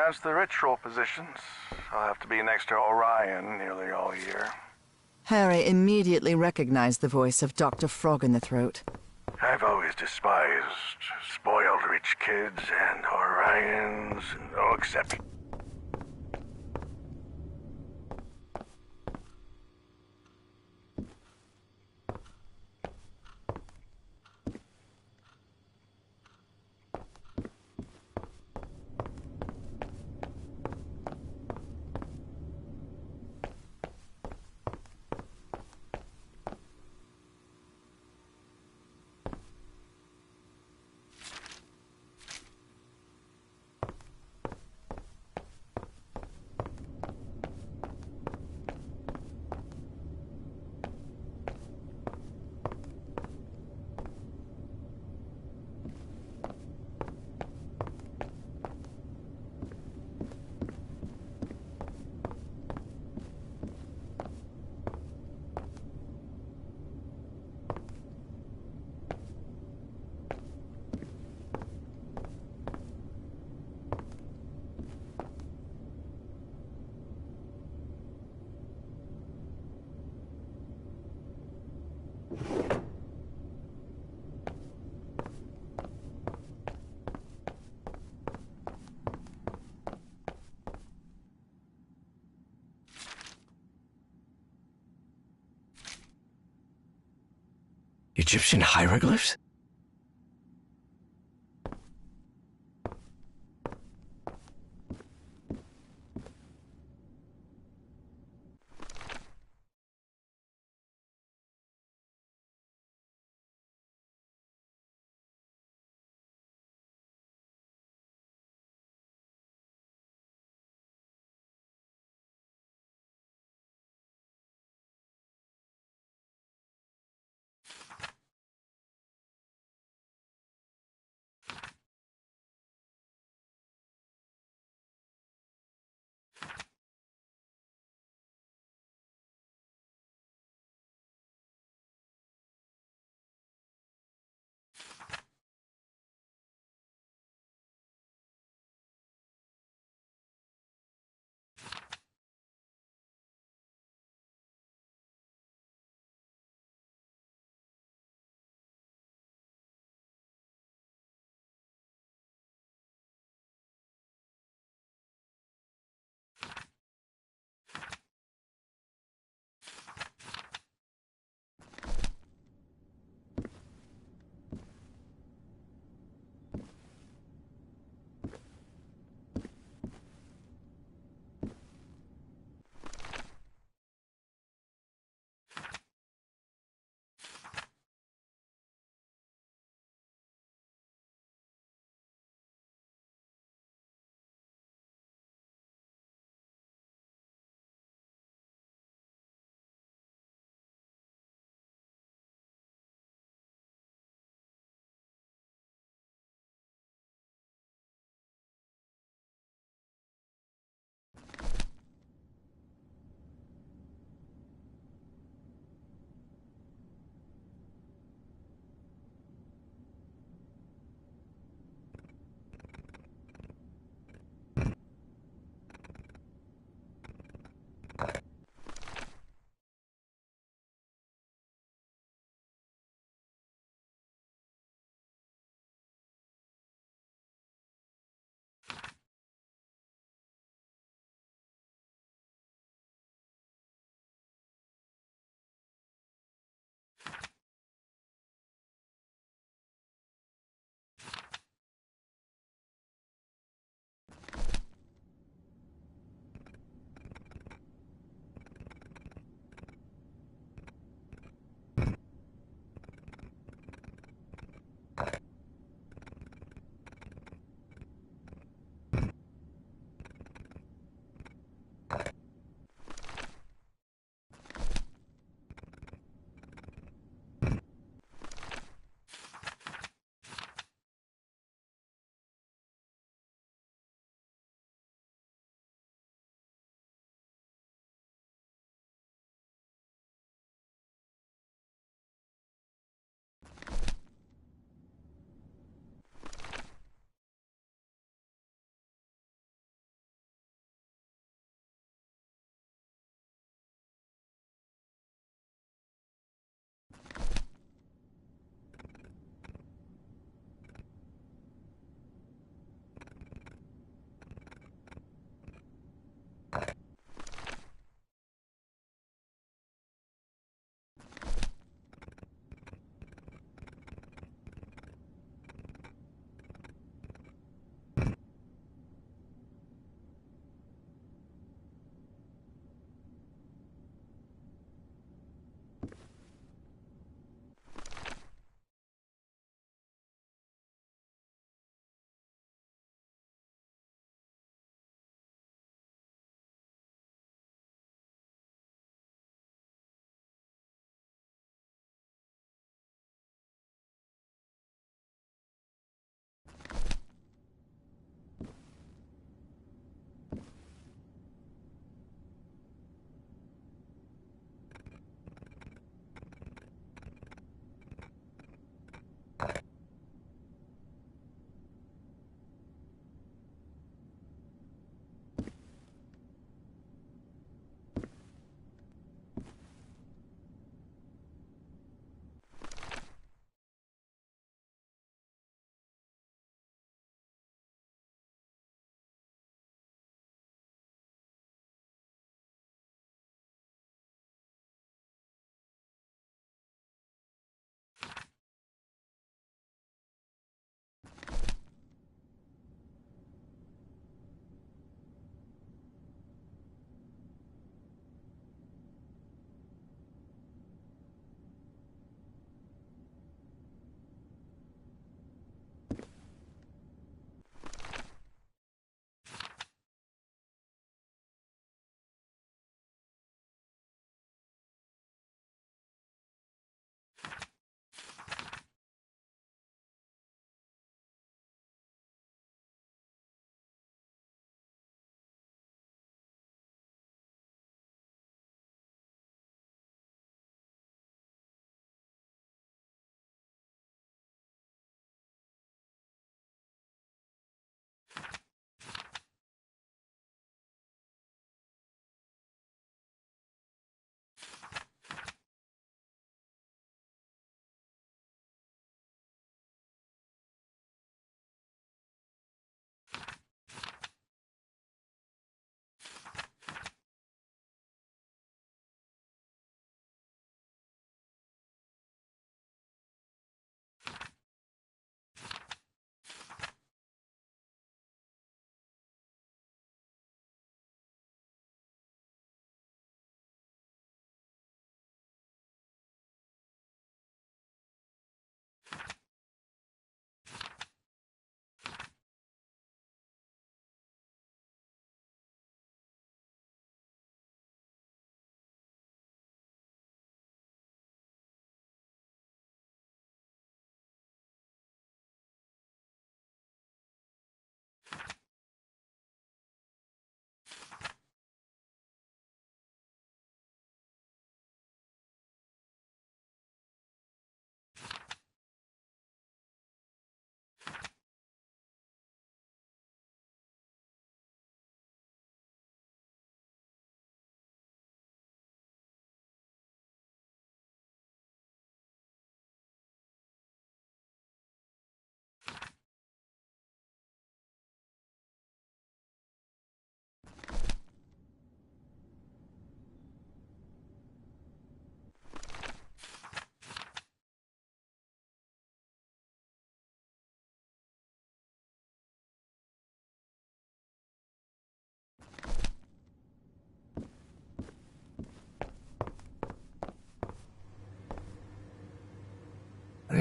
announced the ritual positions. I'll have to be next to Orion nearly all year. Harry immediately recognized the voice of Dr. Frog in the Throat. I've always despised spoiled rich kids and Orions, no exception. Egyptian hieroglyphs?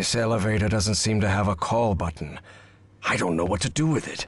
This elevator doesn't seem to have a call button. I don't know what to do with it.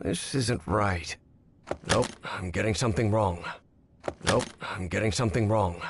This isn't right. Nope, I'm getting something wrong. Nope, I'm getting something wrong.